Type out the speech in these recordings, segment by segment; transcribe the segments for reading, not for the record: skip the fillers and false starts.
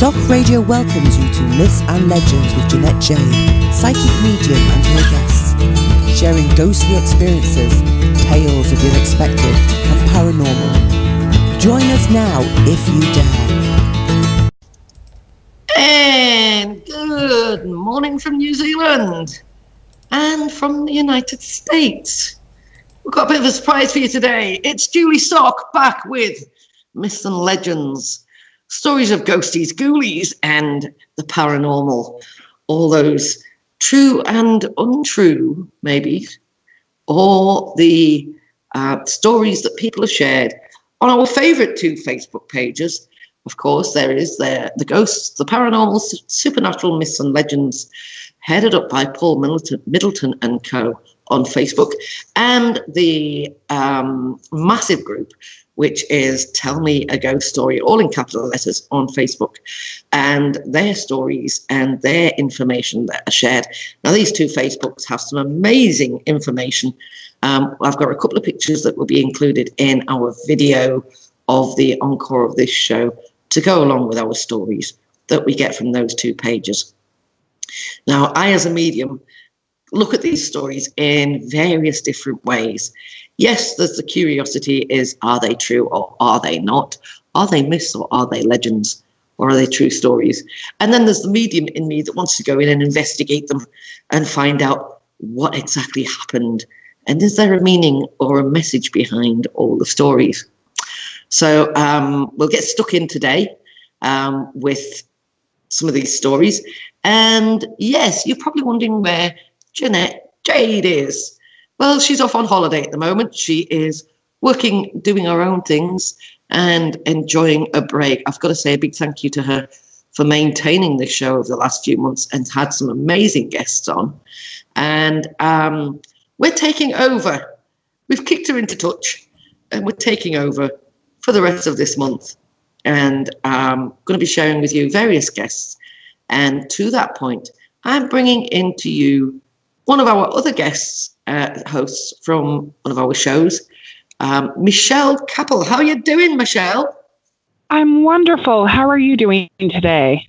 Sock Radio welcomes you to Myths and Legends with Jeanette Jade, psychic medium and her guests, sharing ghostly experiences, tales of the unexpected and paranormal. Join us now if you dare. And good morning from New Zealand and from the United States. We've got a bit of a surprise for you today. It's JULIESOC back with Myths and Legends. Stories of ghosties, ghoulies, and the paranormal. All those true and untrue, maybe, or the stories that people have shared on our favourite two Facebook pages. Of course, there is the Ghosts, the Paranormal, Supernatural Myths and Legends, headed up by Paul Middleton and Co. on Facebook, and the massive group, which is Tell Me a Ghost Story, all in capital letters on Facebook, and their stories and their information that are shared. Now, these two Facebooks have some amazing information. I've got a couple of pictures that will be included in our video of the encore of this show to go along with our stories that we get from those two pages. Now, I, as a medium, look at these stories in various different ways. Yes, there's the curiosity is, are they true or are they not? Are they myths or are they legends? Or are they true stories? And then there's the medium in me that wants to go in and investigate them and find out what exactly happened. And is there a meaning or a message behind all the stories? So we'll get stuck in today with some of these stories. And yes, you're probably wondering where Jeanette Jade is. Well, she's off on holiday at the moment. She is working, doing her own things and enjoying a break. I've got to say a big thank you to her for maintaining this show over the last few months and had some amazing guests on. And we're taking over. We've kicked her into touch and we're taking over for the rest of this month. And I'm going to be sharing with you various guests. And to that point, I'm bringing into you one of our other guests, hosts from one of our shows, Misha Kappple. How are you doing, Michelle? I'm wonderful. How are you doing today?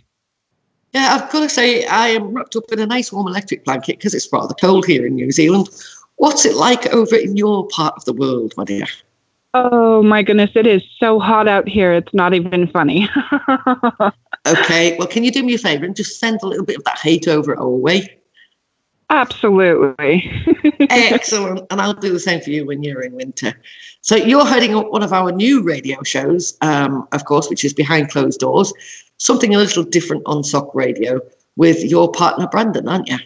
Yeah, I've got to say, I am wrapped up in a nice warm electric blanket because it's rather cold here in New Zealand. What's it like over in your part of the world, my dear? Oh, my goodness. It is so hot out here. It's not even funny. Okay. Well, can you do me a favour and just send a little bit of that hate over our way? Absolutely. Excellent. And I'll do the same for you when you're in winter. So you're heading up one of our new radio shows, of course, which is Behind Closed Doors, something a little different on Sock Radio with your partner, Brandon, aren't you?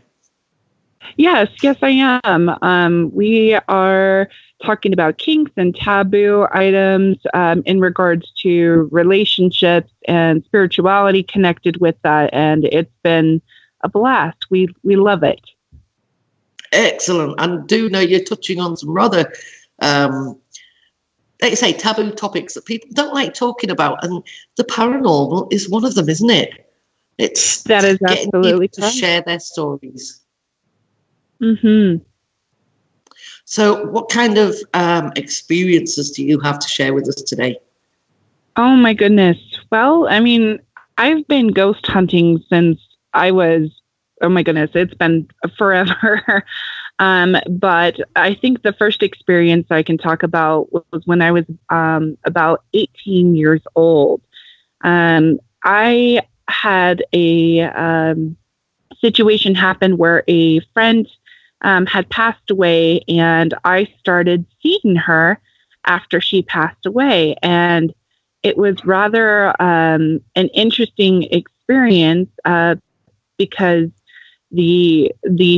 Yes, I am. We are talking about kinks and taboo items in regards to relationships and spirituality connected with that. And it's been a blast. We love it. Excellent. And do know you're touching on some rather, like you say, taboo topics that people don't like talking about. And the paranormal is one of them, isn't it? That is absolutely to share their stories. Mm-hmm. So what kind of experiences do you have to share with us today? Oh, my goodness. Well, I mean, I've been ghost hunting since I was, oh, my goodness, it's been forever. But I think the first experience I can talk about was when I was about 18 years old. I had a situation happen where a friend had passed away, and I started seeing her after she passed away. And it was rather an interesting experience because the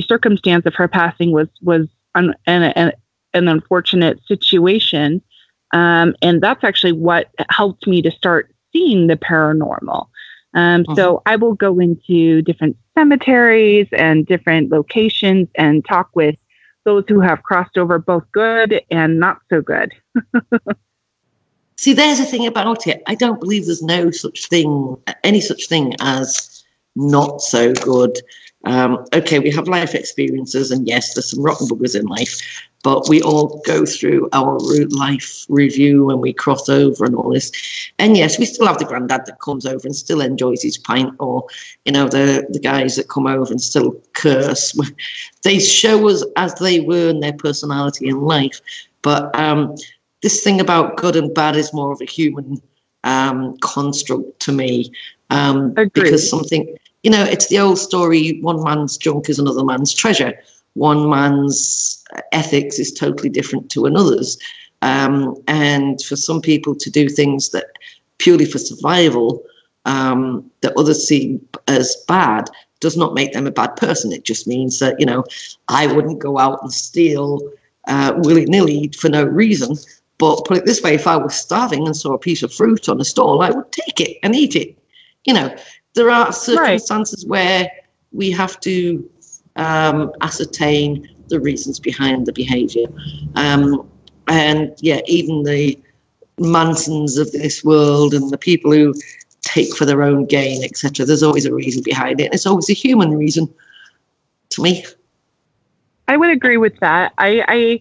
circumstance of her passing was an unfortunate situation. And that's actually what helped me to start seeing the paranormal. So I will go into different cemeteries and different locations and talk with those who have crossed over both good and not so good. See, there's the thing about it. I don't believe there's no such thing, any such thing as not so good. Okay, we have life experiences, and yes, there's some rotten buggers in life, but we all go through our life review and we cross over and all this. And yes, we still have the granddad that comes over and still enjoys his pint, or, you know, the guys that come over and still curse. They show us as they were in their personality in life. But this thing about good and bad is more of a human construct to me. Because something, you know, it's the old story, one man's junk is another man's treasure. One man's ethics is totally different to another's. And for some people to do things that purely for survival, that others see as bad, does not make them a bad person. It just means that, you know, I wouldn't go out and steal willy-nilly for no reason. But put it this way, if I was starving and saw a piece of fruit on a stall, I would take it and eat it. You know, there are circumstances where we have to ascertain the reasons behind the behaviour. And yeah, even the Mansons of this world and the people who take for their own gain, etc., there's always a reason behind it. It's always a human reason to me. I would agree with that. I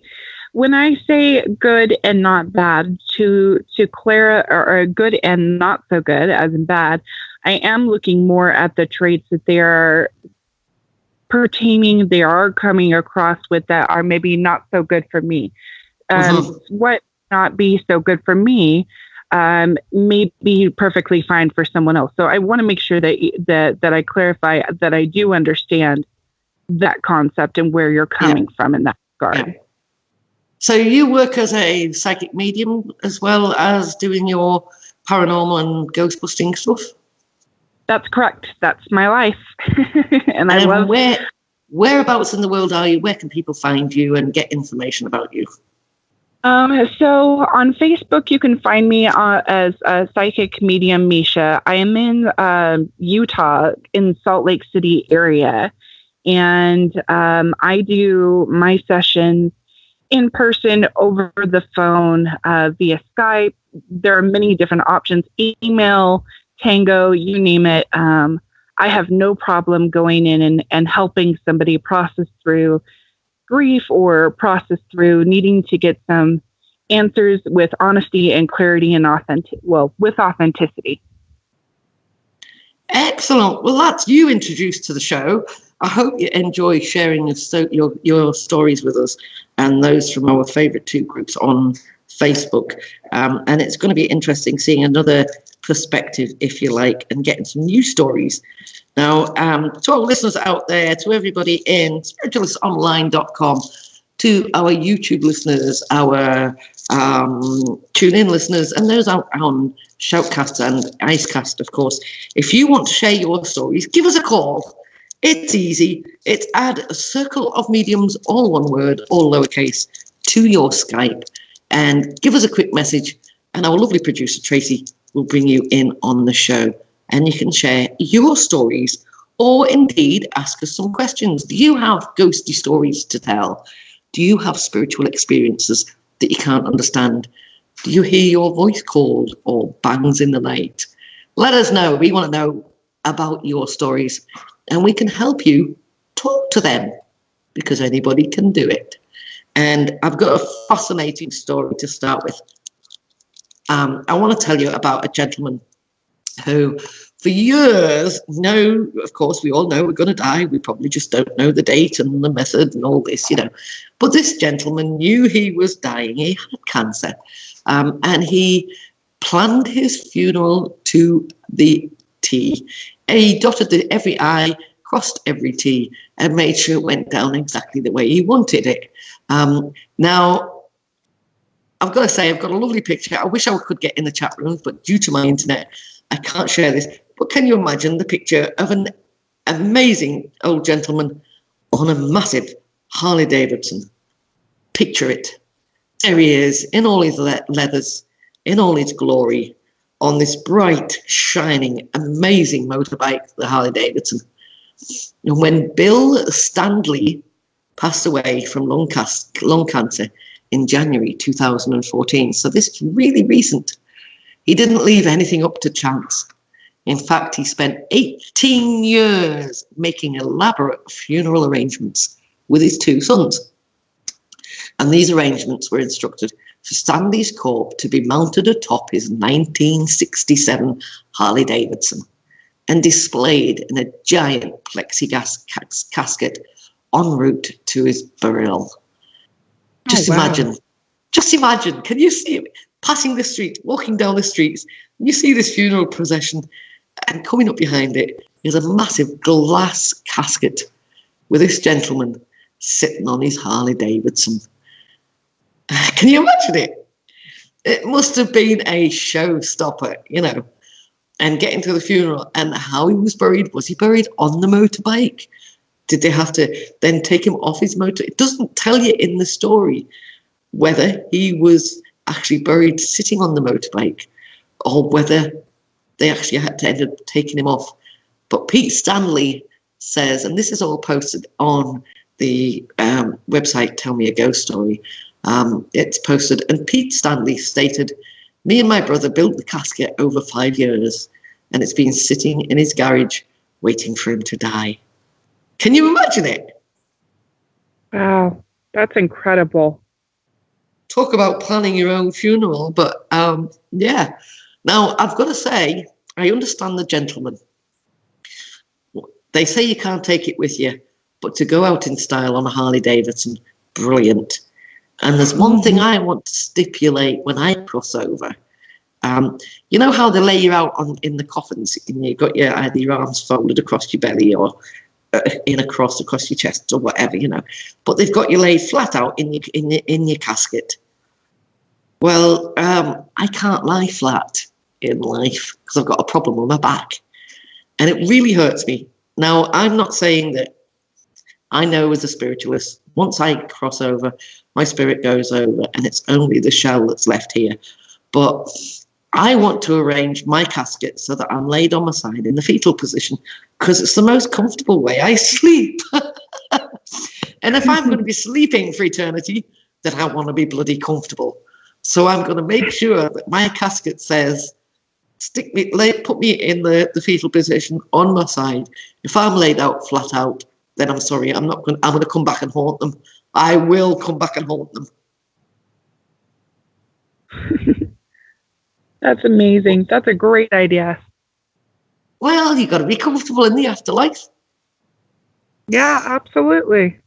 when I say good and not bad, to clarify, or good and not so good, as in bad, I am looking more at the traits that they are they are coming across with that are maybe not so good for me. What not be so good for me may be perfectly fine for someone else. So I want to make sure that I clarify that I do understand that concept and where you're coming from in that regard. Yeah. So you work as a psychic medium as well as doing your paranormal and ghost busting stuff? That's correct. That's my life. And I love... Whereabouts in the world are you? Where can people find you and get information about you? So on Facebook, you can find me as Psychic Medium Misha. I am in Utah, in Salt Lake City area. And I do my sessions in person, over the phone, via Skype. There are many different options, email, Tango, you name it. I have no problem going in and helping somebody process through grief or process through needing to get some answers with honesty and clarity and with authenticity. Excellent. Well, that's you introduced to the show. I hope you enjoy sharing your stories with us and those from our favourite two groups on Facebook. And it's going to be interesting seeing another perspective, if you like, and getting some new stories. Now, to our listeners out there, to everybody in spiritualistonline.com, to our YouTube listeners, our tune-in listeners, and those out on Shoutcast and Icecast, of course, if you want to share your stories, give us a call. It's easy. It's add a circle of mediums, all one word, all lowercase, to your Skype, and give us a quick message, and our lovely producer, Tracy, will bring you in on the show, and you can share your stories or indeed ask us some questions. Do you have ghosty stories to tell? Do you have spiritual experiences that you can't understand? Do you hear your voice called or bangs in the night? Let us know. We want to know about your stories, and we can help you talk to them, because anybody can do it. And I've got a fascinating story to start with. I want to tell you about a gentleman who, for years, of course, we all know we're going to die. We probably just don't know the date and the method and all this, But this gentleman knew he was dying. He had cancer. And he planned his funeral to the T. He dotted every I, crossed every T, and made sure it went down exactly the way he wanted it. Now, I've got to say, I've got a lovely picture. I wish I could get in the chat room, but due to my internet, I can't share this. But can you imagine the picture of an amazing old gentleman on a massive Harley Davidson? Picture it. There he is, in all his leathers, in all his glory, on this bright, shining, amazing motorbike, the Harley Davidson. And when Bill Stanley passed away from lung cancer in January 2014, so this is really recent, he didn't leave anything up to chance. In fact, he spent 18 years making elaborate funeral arrangements with his two sons. And these arrangements were instructed for Stanley's corpse to be mounted atop his 1967 Harley Davidson and displayed in a giant plexiglass casket en route to his burial. Just imagine, can you see him passing the street, walking down the streets, and you see this funeral procession, and coming up behind it is a massive glass casket with this gentleman sitting on his Harley Davidson. Can you imagine it? It must have been a showstopper, you know, and getting to the funeral and how he was buried. Was he buried on the motorbike? Did they have to then take him off his motor? It doesn't tell you in the story whether he was actually buried sitting on the motorbike or whether they actually had to end up taking him off. But Pete Stanley says, and this is all posted on the website Tell Me a Ghost Story, it's posted, and Pete Stanley stated, "Me and my brother built the casket over 5 years, and it's been sitting in his garage waiting for him to die." Can you imagine it? Wow, that's incredible. Talk about planning your own funeral, but yeah. Now, I've got to say, I understand the gentleman. They say you can't take it with you, but to go out in style on a Harley Davidson, brilliant. And there's one thing I want to stipulate when I cross over. You know how they lay you out in the coffins, and you've got either your arms folded across your belly or in a cross across your chest or whatever, you know. But they've got you laid flat out in your casket. Well, I can't lie flat in life because I've got a problem with my back, and it really hurts me. Now, I'm not saying that I know as a spiritualist, once I cross over, my spirit goes over and it's only the shell that's left here. But I want to arrange my casket so that I'm laid on my side in the fetal position because it's the most comfortable way I sleep. And if I'm going to be sleeping for eternity, then I want to be bloody comfortable. So I'm going to make sure that my casket says, put me in the fetal position on my side. If I'm laid out flat out, then I'm sorry, I'm going to come back and haunt them. I will come back and haunt them. That's amazing. That's a great idea. Well, you've got to be comfortable in the afterlife. Yeah, absolutely.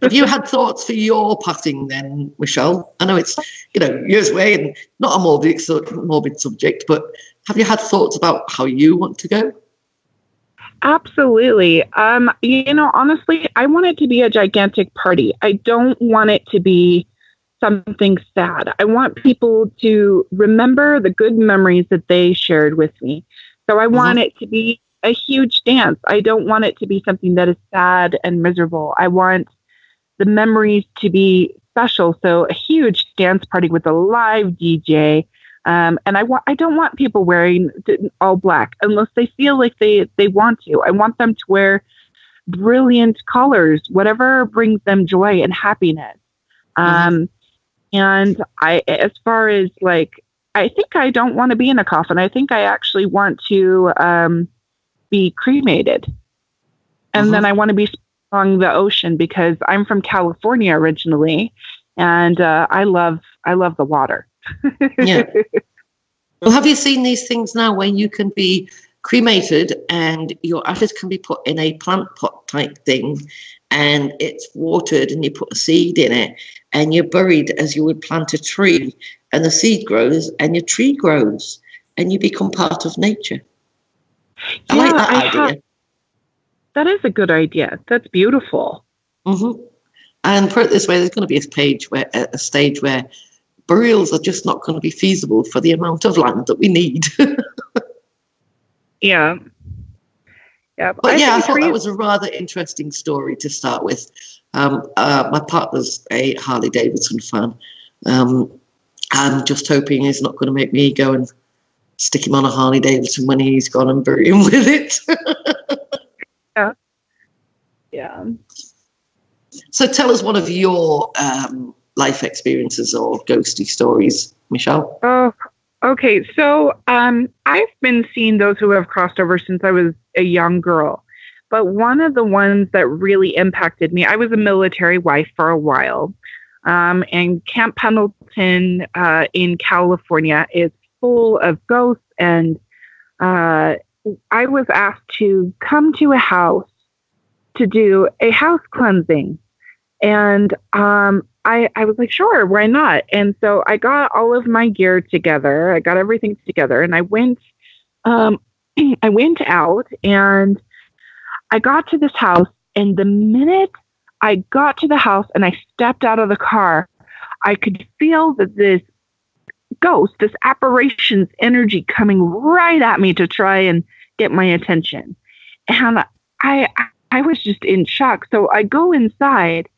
Have you had thoughts for your passing then, Michelle? I know it's, years away and not a morbid subject, but have you had thoughts about how you want to go? Absolutely. Honestly, I want it to be a gigantic party. I don't want it to be something sad. I want people to remember the good memories that they shared with me. So I want it to be a huge dance. I don't want it to be something that is sad and miserable. I want the memories to be special. So a huge dance party with a live DJ. And I don't want people wearing all black unless they feel like they want to. I want them to wear brilliant colors, whatever brings them joy and happiness. And as far as I think I don't want to be in a coffin. I think I actually want to be cremated. And then I want to be along the ocean because I'm from California originally, and I love the water. Yeah. Well, have you seen these things now where you can be cremated and your ashes can be put in a plant pot type thing and it's watered and you put a seed in it and you're buried as you would plant a tree and the seed grows and your tree grows and you become part of nature? I like that idea. That is a good idea. That's beautiful. And put it this way, there's going to be a stage where burials are just not going to be feasible for the amount of land that we need. Yeah. But I thought that was a rather interesting story to start with. My partner's a Harley Davidson fan. I'm just hoping he's not going to make me go and stick him on a Harley Davidson when he's gone and bury him with it. Yeah. So tell us one of your life experiences or ghosty stories, Michelle. Oh, Okay, so I've been seeing those who have crossed over since I was a young girl. But one of the ones that really impacted me, I was a military wife for a while. And Camp Pendleton in California is full of ghosts. And I was asked to come to a house to do a house cleansing. And I was like, sure, why not? And so I got all of my gear together. I got everything together, and I went. I went out, and I got to this house. And the minute I got to the house and I stepped out of the car, I could feel that this ghost, this apparition's energy coming right at me to try and get my attention. And I was just in shock. So I go inside,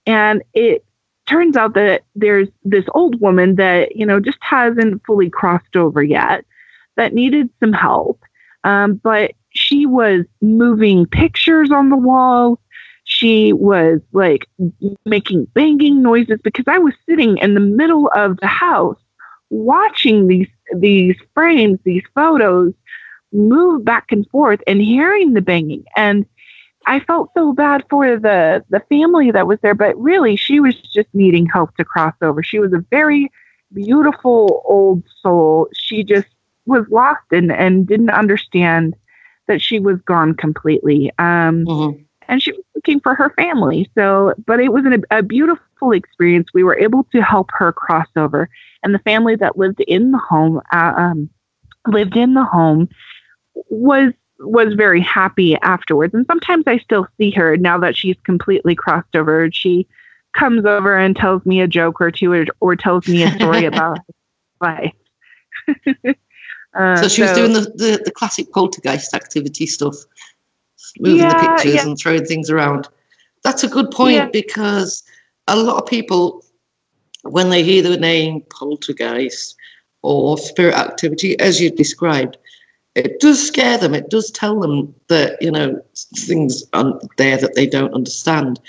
and it turns out that there's this old woman that, just hasn't fully crossed over yet, that needed some help. But she was moving pictures on the wall. She was like making banging noises because I was sitting in the middle of the house watching these frames, these photos move back and forth and hearing the banging. And I felt so bad for the family that was there, but really she was just needing help to cross over. She was a very beautiful old soul. She just was lost and didn't understand that she was gone completely. And she was looking for her family. So, but it was a beautiful experience. We were able to help her cross over, and the family that lived in the home was very happy afterwards. And sometimes I still see her now that she's completely crossed over. She comes over and tells me a joke or two, or tells me a story about life. So she was doing the classic poltergeist activity stuff, moving the pictures and throwing things around. That's a good point, because a lot of people, when they hear the name poltergeist or spirit activity, as you described, it does scare them. It does tell them that, things are there that they don't understand.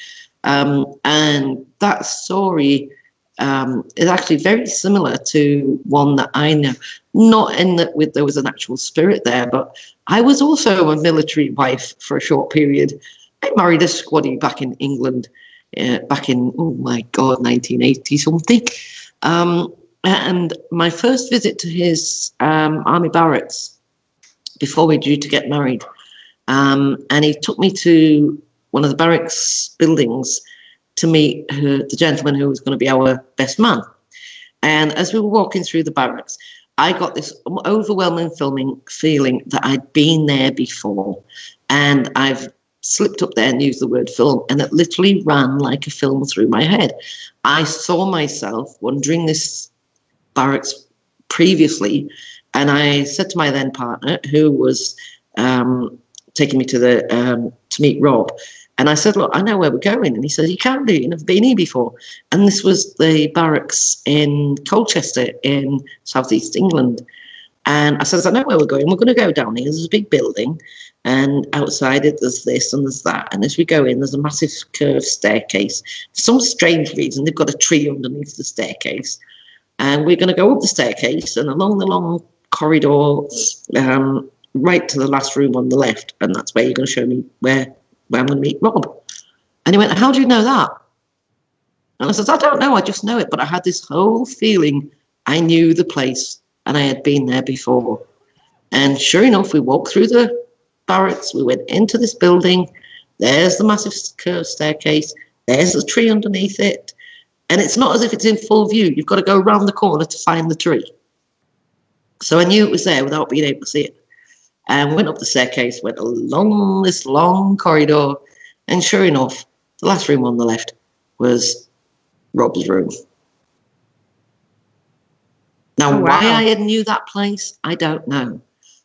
And that story is actually very similar to one that I know. Not in that there was an actual spirit there, but I was also a military wife for a short period. I married a squaddy back in England, back in, 1980 something. And my first visit to his army barracks before we were due to get married, and he took me to one of the barracks buildings to meet the gentleman who was going to be our best man. And as we were walking through the barracks, I got this overwhelming feeling that I'd been there before. And I've slipped up there and used the word film, and it literally ran like a film through my head. I saw myself wandering this barracks previously, and I said to my then partner, who was taking me to meet Rob, and I said, look, I know where we're going. And he said, you can't do, you've never been here before. And this was the barracks in Colchester in southeast England. And I said, I know where we're going. We're going to go down here. There's a big building, and outside it there's this and there's that. And as we go in, there's a massive curved staircase. For some strange reason, they've got a tree underneath the staircase. And we're going to go up the staircase and along the long corridor, right to the last room on the left. And that's where you're going to show me where I'm going to meet Rob. And he went, how do you know that? And I said, I don't know, I just know it. But I had this whole feeling I knew the place and I had been there before. And sure enough, we walked through the barracks, we went into this building. There's the massive curved staircase. There's the tree underneath it. And it's not as if it's in full view. You've got to go around the corner to find the tree. So I knew it was there without being able to see it. And went up the staircase, went along this long corridor, and sure enough, the last room on the left was Rob's room. Now, why I knew that place, I don't know.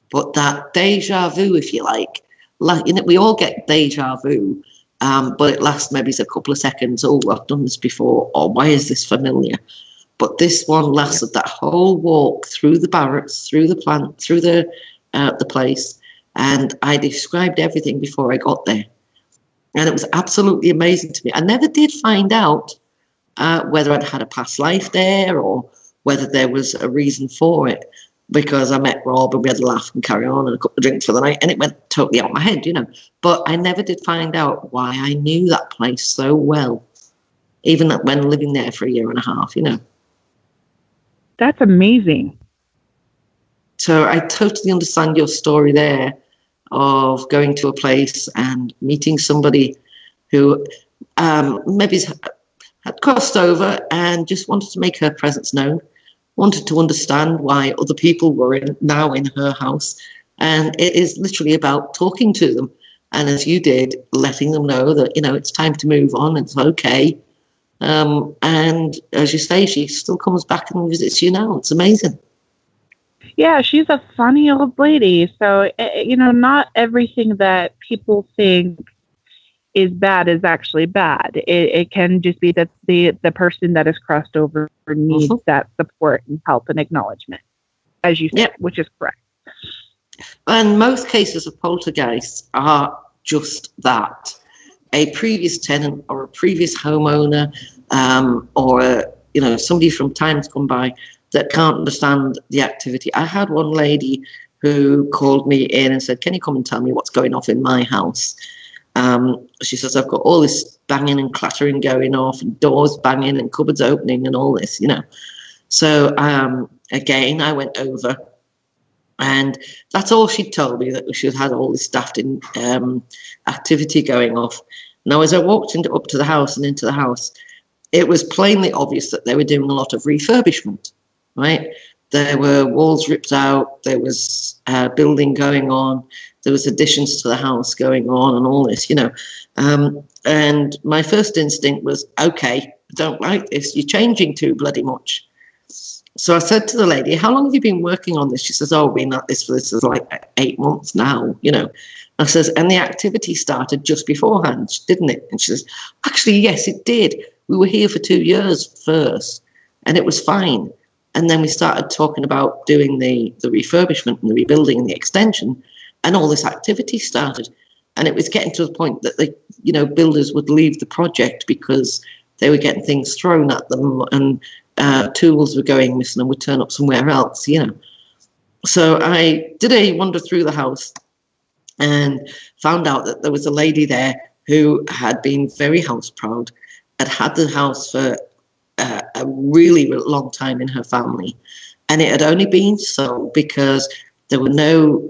But that deja vu, if you like, we all get deja vu, but it lasts maybe a couple of seconds. Oh, I've done this before, or why is this familiar? But this one lasted that whole walk through the barracks, through the plant, through the place, and I described everything before I got there, and it was absolutely amazing to me. I never did find out whether I'd had a past life there or whether there was a reason for it, because I met Rob and we had a laugh and carry on and a couple of drinks for the night, and it went totally out of my head, you know. But I never did find out why I knew that place so well, even when living there for a year and a half, you know. That's amazing. So I totally understand your story there of going to a place and meeting somebody who maybe had crossed over and just wanted to make her presence known, wanted to understand why other people were now in her house. And it is literally about talking to them. And as you did, letting them know that, you know, it's time to move on. It's okay. And as you say, she still comes back and visits you now. It's amazing. Yeah, she's a funny old lady. So, you know, not everything that people think is bad is actually bad. It can just be that the person that is crossed over needs that support and help and acknowledgement, as you said, which is correct. And most cases of poltergeists are just that. A previous tenant or a previous homeowner, or you know, somebody from times gone by that can't understand the activity. I had one lady who called me in and said, "Can you come and tell me what's going off in my house?" She says, "I've got all this banging and clattering going off, and doors banging and cupboards opening and all this, you know." So again, I went over, and that's all she told me, that she had all this daft activity going off. Now, as I walked up to the house and into the house, it was plainly obvious that they were doing a lot of refurbishment, right? There were walls ripped out, there was building going on, there was additions to the house going on and all this, you know. And my first instinct was, okay, I don't like this, you're changing too bloody much. So I said to the lady, "How long have you been working on this?" She says, "Oh, we've been at this for this is like 8 months now, you know." I says, "And the activity started just beforehand, didn't it?" And she says, "Actually, yes, it did. We were here for 2 years first, and it was fine. And then we started talking about doing the refurbishment and the rebuilding and the extension, and all this activity started. And it was getting to the point that the, you know, builders would leave the project because they were getting things thrown at them, and tools were going missing and would turn up somewhere else, you know." So I did a wander through the house and found out that there was a lady there who had been very house proud, had the house for a really long time in her family, and it had only been sold because there were no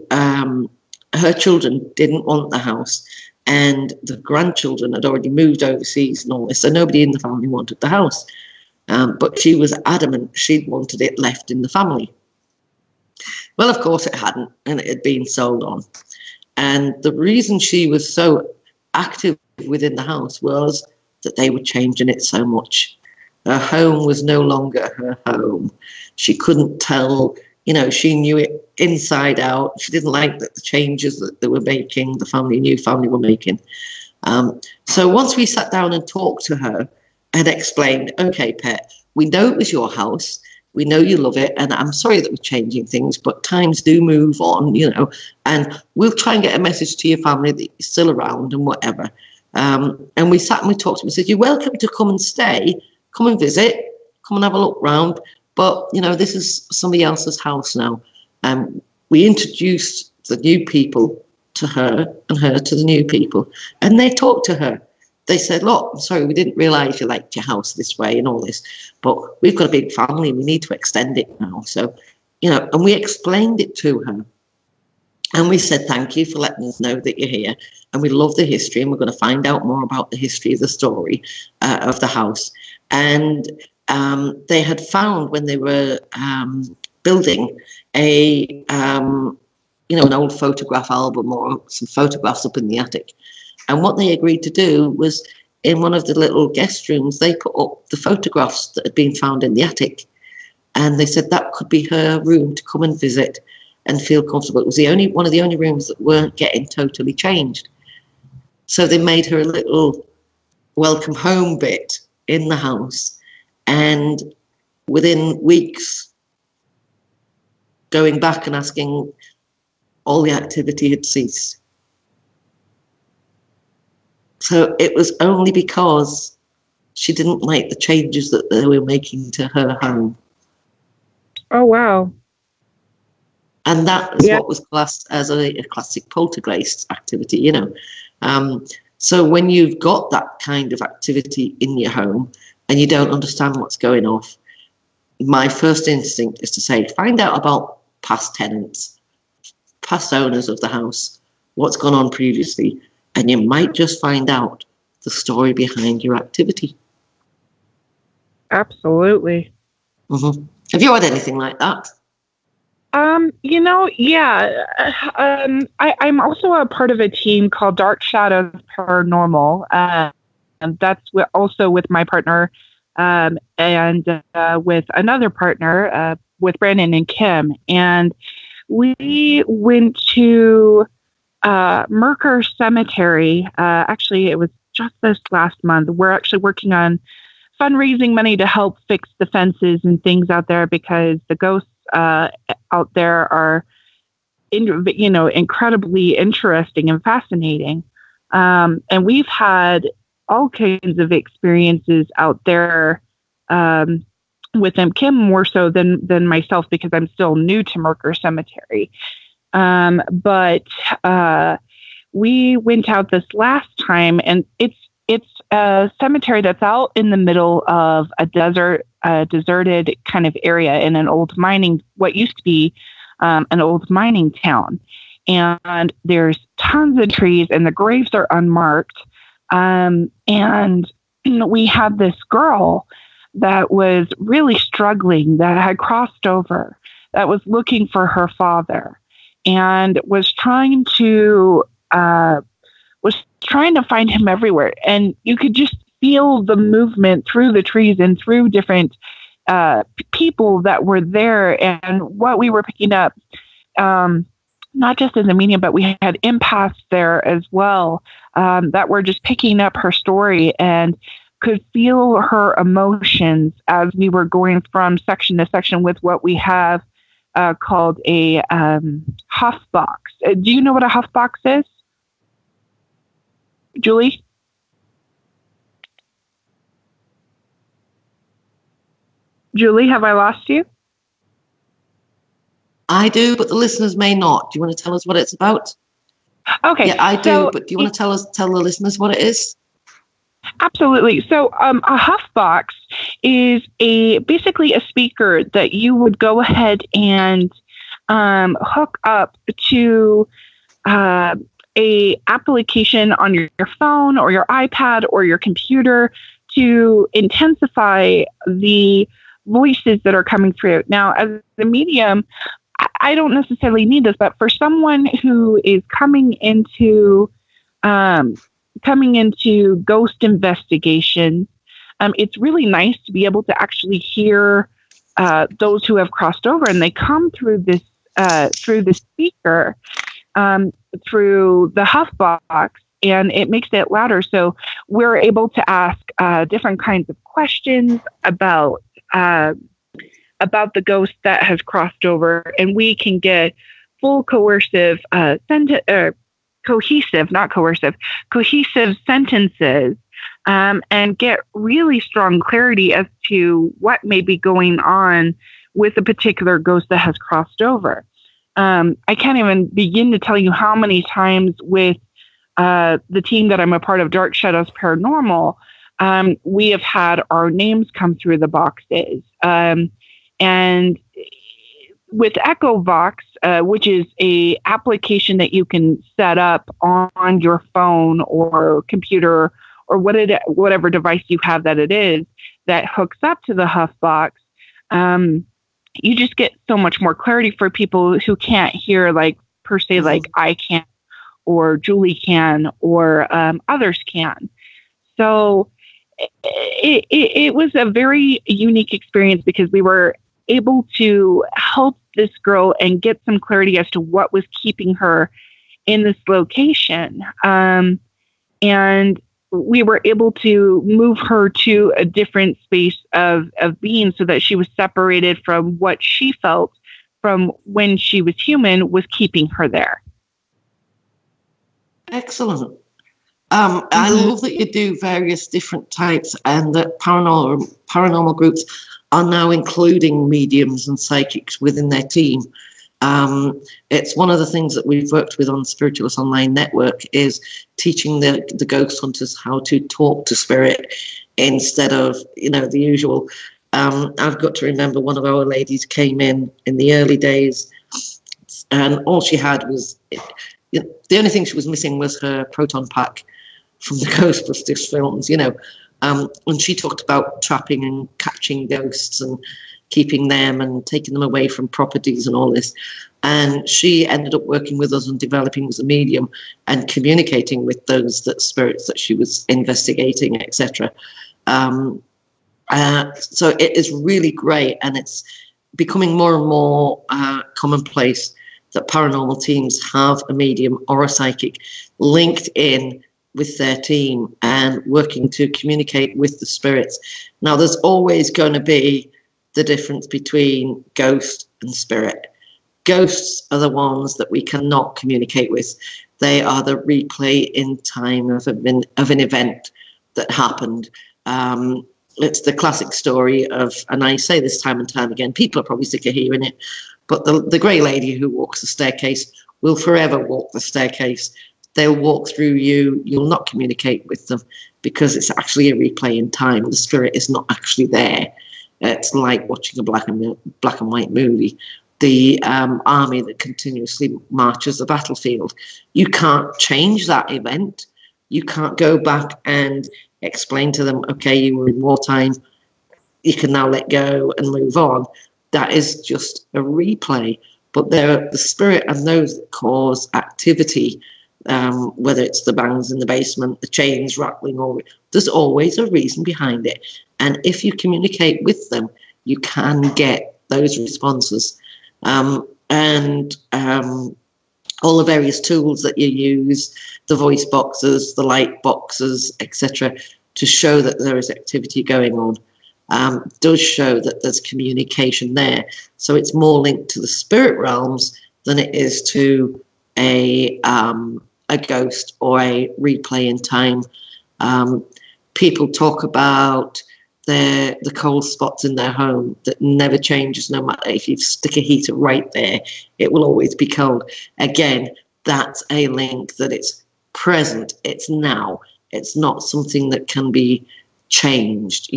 her children didn't want the house, and the grandchildren had already moved overseas and all this, so nobody in the family wanted the house. But she was adamant she'd wanted it left in the family. Well, of course it hadn't, and it had been sold on. And the reason she was so active within the house was that they were changing it so much. Her home was no longer her home. She couldn't tell, you know, she knew it inside out. She didn't like the changes that they were making, the new family were making. So once we sat down and talked to her and explained, "Okay, pet, we know it was your house. We know you love it, and I'm sorry that we're changing things, but times do move on, you know, and we'll try and get a message to your family that you're still around and whatever." And we sat and we talked to her. We said, "You're welcome to come and stay, come and visit, come and have a look round, but, you know, this is somebody else's house now." We introduced the new people to her and her to the new people, and they talked to her. They said, "Look, I'm sorry, we didn't realise you liked your house this way and all this, but we've got a big family and we need to extend it now." So, you know, and we explained it to her. And we said, "Thank you for letting us know that you're here. And we love the history, and we're going to find out more about the history of the story of the house." And they had found, when they were building, you know, an old photograph album or some photographs up in the attic. And what they agreed to do was, in one of the little guest rooms, they put up the photographs that had been found in the attic. And they said that could be her room to come and visit and feel comfortable. It was one of the only rooms that weren't getting totally changed. So they made her a little welcome home bit in the house. And within weeks, going back and asking, all the activity had ceased. So it was only because she didn't like the changes that they were making to her home. Oh, wow. And that is what was classed as a classic poltergeist activity, you know. So when you've got that kind of activity in your home and you don't understand what's going off, my first instinct is to say, find out about past tenants, past owners of the house, what's gone on previously, and you might just find out the story behind your activity. Absolutely. Mm-hmm. Have you had anything like that? Yeah. I'm also a part of a team called Dark Shadows Paranormal, and that's also with my partner, and with another partner, with Brandon and Kim. And we went to Merker Cemetery. Actually, it was just this last month. We're actually working on fundraising money to help fix the fences and things out there because the ghosts out there are, incredibly interesting and fascinating. And we've had all kinds of experiences out there with them. Kim more so than myself because I'm still new to Merker Cemetery. But we went out this last time, and it's a cemetery that's out in the middle of a deserted kind of area in an old what used to be an old mining town. And there's tons of trees, and the graves are unmarked. And we had this girl that was really struggling, that had crossed over, that was looking for her father, and was trying to find him everywhere. And you could just feel the movement through the trees and through different people that were there. And what we were picking up, not just in the medium, but we had empaths there as well, that were just picking up her story and could feel her emotions as we were going from section to section with what we have called a huff box. Do you know what a huff box is, Julie? Julie, have I lost you? I do, but the listeners may not. Do you want to tell us what it's about? Okay. Yeah, I do, but do you want to tell the listeners what it is? Absolutely. So a huff box is basically a speaker that you would go ahead and hook up to a application on your phone or your iPad or your computer to intensify the voices that are coming through. Now, as a medium, I don't necessarily need this, but for someone who is coming into ghost investigation, it's really nice to be able to actually hear those who have crossed over, and they come through this speaker, through the huff box, and it makes it louder. So we're able to ask different kinds of questions about the ghost that has crossed over, and we can get full cohesive sentences, and get really strong clarity as to what may be going on with a particular ghost that has crossed over. I can't even begin to tell you how many times with the team that I'm a part of, Dark Shadows Paranormal, we have had our names come through the boxes. And with EchoVox, which is a application that you can set up on your phone or computer or whatever device you have that it is that hooks up to the huff box, you just get so much more clarity for people who can't hear, like per se, like I can, or Julie can, or others can. So it was a very unique experience because we were able to help this girl and get some clarity as to what was keeping her in this location. And we were able to move her to a different space of being so that she was separated from what she felt from when she was human was keeping her there. Excellent. I love that you do various different types, and that paranormal groups are now including mediums and psychics within their team. It's one of the things that we've worked with on Spiritualist Online Network, is teaching the ghost hunters how to talk to spirit instead of, the usual. I've got to remember one of our ladies came in the early days, and all she had was, the only thing she was missing was her proton pack from the Ghostbusters films, and she talked about trapping and catching ghosts and keeping them and taking them away from properties and all this. And she ended up working with us and developing as a medium and communicating with those spirits that she was investigating, etc. So it is really great, and it's becoming more and more commonplace that paranormal teams have a medium or a psychic linked in with their team and working to communicate with the spirits. Now, there's always going to be the difference between ghost and spirit. Ghosts are the ones that we cannot communicate with. They are the replay in time of an event that happened. It's the classic story of, and I say this time and time again, people are probably sick of hearing it, but the grey lady who walks the staircase will forever walk the staircase. They'll walk through you. You'll not communicate with them because it's actually a replay in time. The spirit is not actually there. It's like watching a black and white movie. The army that continuously marches the battlefield. You can't change that event. You can't go back and explain to them, okay, you were in wartime, you can now let go and move on. That is just a replay. But the spirit and those that cause activity, whether it's the bangs in the basement, the chains rattling, or there's always a reason behind it. And if you communicate with them, you can get those responses. And all the various tools that you use, the voice boxes, the light boxes, etc., to show that there is activity going on, does show that there's communication there. So it's more linked to the spirit realms than it is to a ghost or a replay in time. People talk about the cold spots in their home that never changes, no matter if you stick a heater right there, it will always be cold. Again, that's a link that it's present, it's now, it's not something that can be changed,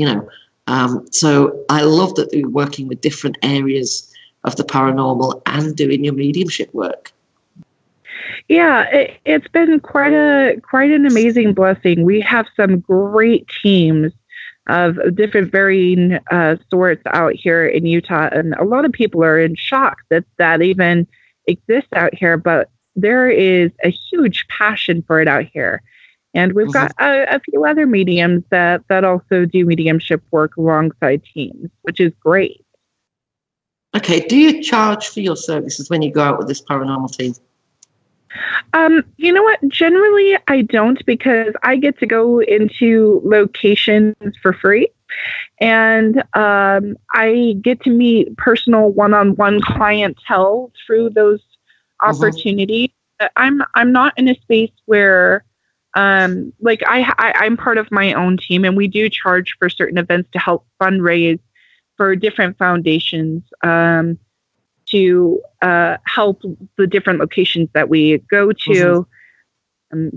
so I love that you're working with different areas of the paranormal and doing your mediumship work. Yeah, it's been quite an amazing blessing. We have some great teams of different varying sorts out here in Utah, and a lot of people are in shock that even exists out here, but there is a huge passion for it out here. And we've got a few other mediums that also do mediumship work alongside teams, which is great. Okay, do you charge for your services when you go out with this paranormal team? You know what? Generally, I don't, because I get to go into locations for free, and I get to meet personal one-on-one clientele through those opportunities. I'm not in a space where, I'm part of my own team, and we do charge for certain events to help fundraise for different foundations. To help the different locations that we go to.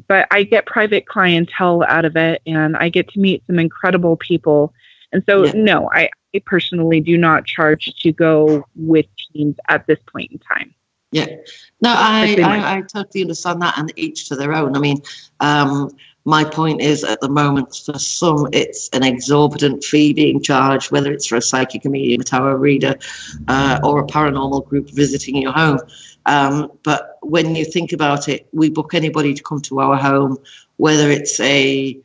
But I get private clientele out of it, and I get to meet some incredible people. And so, no, I personally do not charge to go with teams at this point in time. Yeah. No, I totally understand that, and each to their own. I mean, my point is, at the moment, for some, it's an exorbitant fee being charged, whether it's for a psychic, a medium, a tarot reader, or a paranormal group visiting your home. But when you think about it, we book anybody to come to our home, whether it's a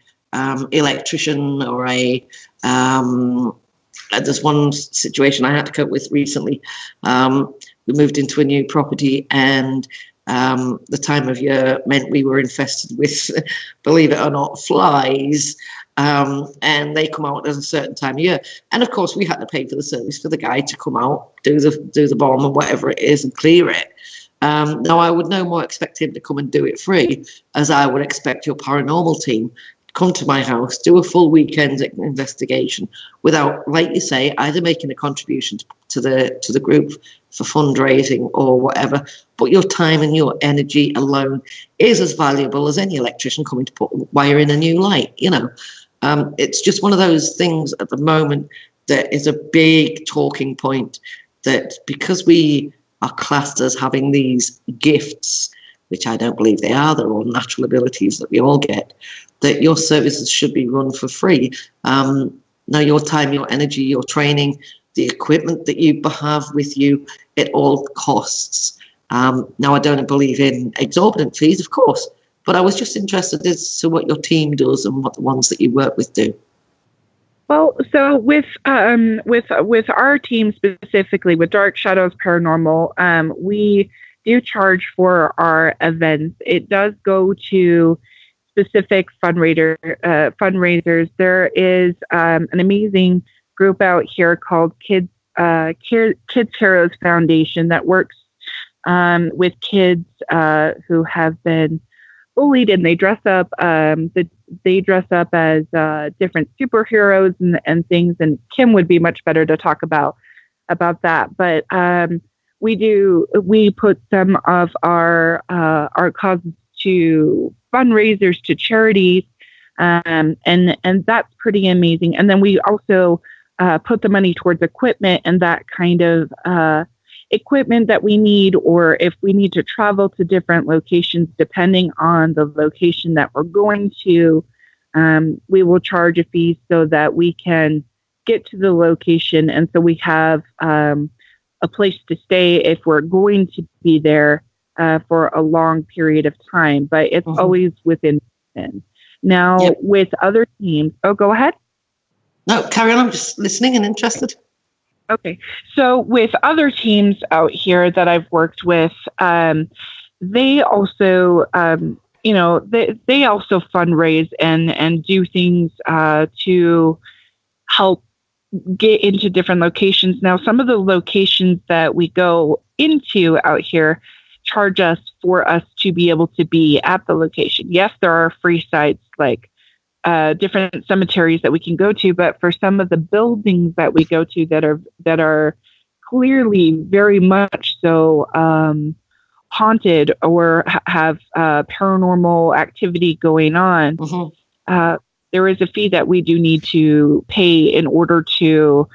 electrician or a there's one situation I had to cope with recently. We moved into a new property, and the time of year meant we were infested with, believe it or not, flies, and they come out at a certain time of year. And of course, we had to pay for the service for the guy to come out, do the bomb and whatever it is, and clear it. Now, I would no more expect him to come and do it free as I would expect your paranormal team to come to my house, do a full weekend investigation without, like you say, either making a contribution to the group for fundraising or whatever. But your time and your energy alone is as valuable as any electrician coming to wire in a new light. It's just one of those things at the moment that is a big talking point, that because we are classed as having these gifts, which I don't believe they are, they're all natural abilities that we all get, that your services should be run for free. Now, your time, your energy, your training, the equipment that you have with you, it all costs. Now, I don't believe in exorbitant fees, of course, but I was just interested as to what your team does and what the ones that you work with do. Well, so with our team specifically, with Dark Shadows Paranormal, we do charge for our events. It does go to specific fundraisers. There is an amazing group out here called Kids Heroes Foundation that works with kids who have been bullied, and they dress up as different superheroes and things. And Kim would be much better to talk about that. But we put some of our causes to fundraisers, to charities, and that's pretty amazing. And then we also put the money towards equipment and that kind of equipment that we need, or if we need to travel to different locations, depending on the location that we're going to, we will charge a fee so that we can get to the location. And so we have a place to stay if we're going to be there for a long period of time, but it's always within reason. Now, with other teams, go ahead. No, carry on. I'm just listening and interested. Okay. So with other teams out here that I've worked with, they also, they also fundraise and do things to help get into different locations. Now, some of the locations that we go into out here charge us for us to be able to be at the location. Yes, there are free sites like different cemeteries that we can go to, but for some of the buildings that we go to that are clearly very much so haunted or have paranormal activity going on, there is a fee that we do need to pay in order to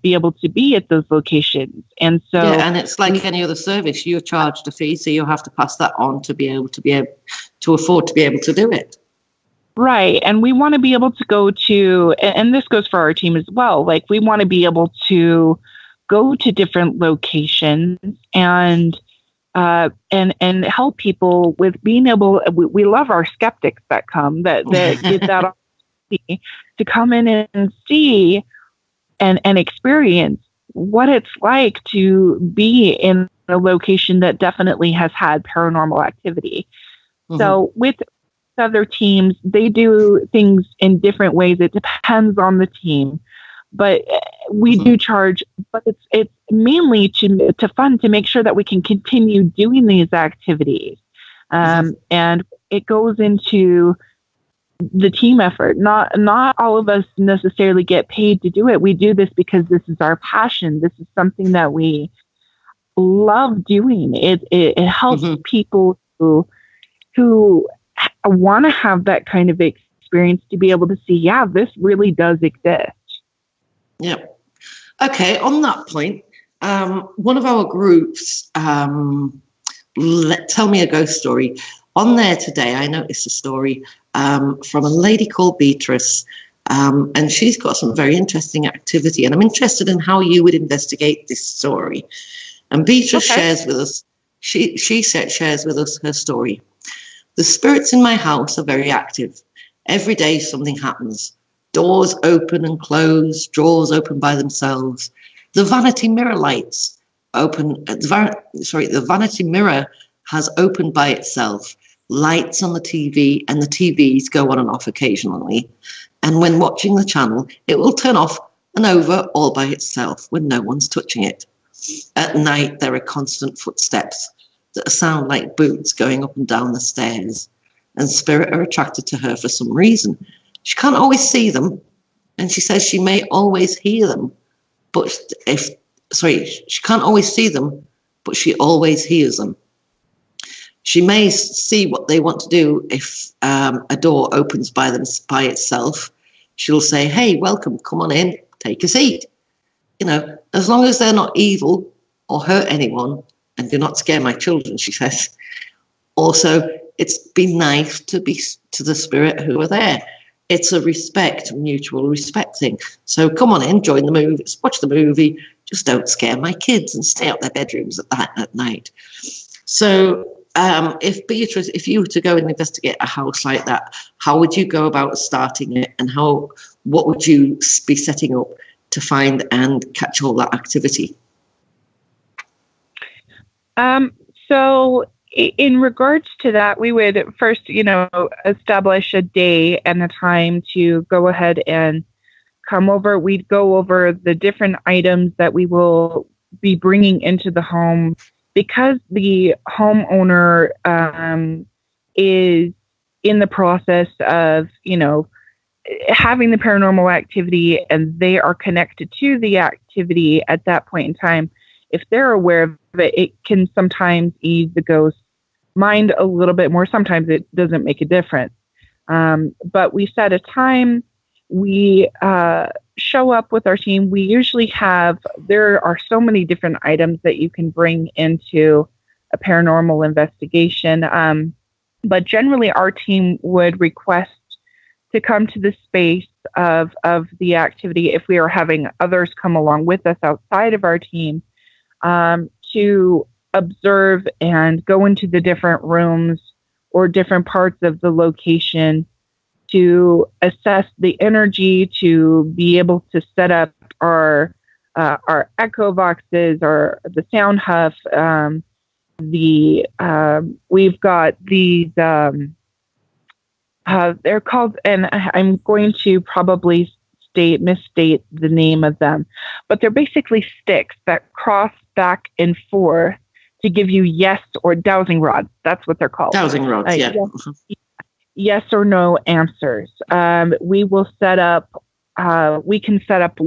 be able to be at those locations. And so, and it's like any other service. You're charged a fee, so you have to pass that on to be able to afford to be able to do it. Right. And we want to be able to go to, and this goes for our team as well, like we want to be able to go to different locations and help people with being able, we love our skeptics that come, that get that opportunity to come in and see and experience what it's like to be in a location that definitely has had paranormal activity. So with other teams, they do things in different ways. It depends on the team, but we do charge, but it's mainly to fund, to make sure that we can continue doing these activities. And it goes into the team effort. Not all of us necessarily get paid to do it. We do this because this is our passion. This is something that we love doing. It helps people who want to have that kind of experience to be able to see, yeah, this really does exist. Yep. Okay, on that point, one of our groups, Tell Me a Ghost Story, on there today, I noticed a story from a lady called Beatrice, and she's got some very interesting activity, and I'm interested in how you would investigate this story. And Beatrice shares with us, she shares with us her story. The spirits in my house are very active. Every day something happens. Doors open and close, drawers open by themselves. The vanity mirror lights open. The vanity mirror has opened by itself. Lights on the TV, and the TVs go on and off occasionally. And when watching the channel, it will turn off and over all by itself when no one's touching it. At night, there are constant footsteps. that sound like boots going up and down the stairs, and spirit are attracted to her for some reason. She can't always see them, and she says she may always hear them, but she can't always see them, but she always hears them. She may see what they want to do if a door opens by itself. She'll say, "Hey, welcome, come on in, take a seat." You know, as long as they're not evil or hurt anyone, and do not scare my children, she says. Also, it's been nice to be to the spirit who are there. It's a mutual respect thing. So come on in, join the movie, watch the movie. Just don't scare my kids and stay out their bedrooms at night. So if Beatrice, if you were to go and investigate a house like that, how would you go about starting it, and what would you be setting up to find and catch all that activity? So in regards to that, we would first, establish a day and a time to go ahead and come over. We'd go over the different items that we will be bringing into the home, because the homeowner is in the process of, having the paranormal activity, and they are connected to the activity at that point in time. If they're aware of it, it can sometimes ease the ghost's mind a little bit more. Sometimes it doesn't make a difference. But we set a time. We show up with our team. We usually there are so many different items that you can bring into a paranormal investigation. But generally, our team would request to come to the space of the activity if we are having others come along with us outside of our team, to observe and go into the different rooms or different parts of the location to assess the energy, to be able to set up our echo boxes or the sound huff. We've got these, they're called, and I'm going to probably misstate the name of them, but they're basically sticks that cross back and forth to give you yes or dowsing rods. That's what they're called. Dowsing rods, yeah. Yes or no answers. We will set up, we can set up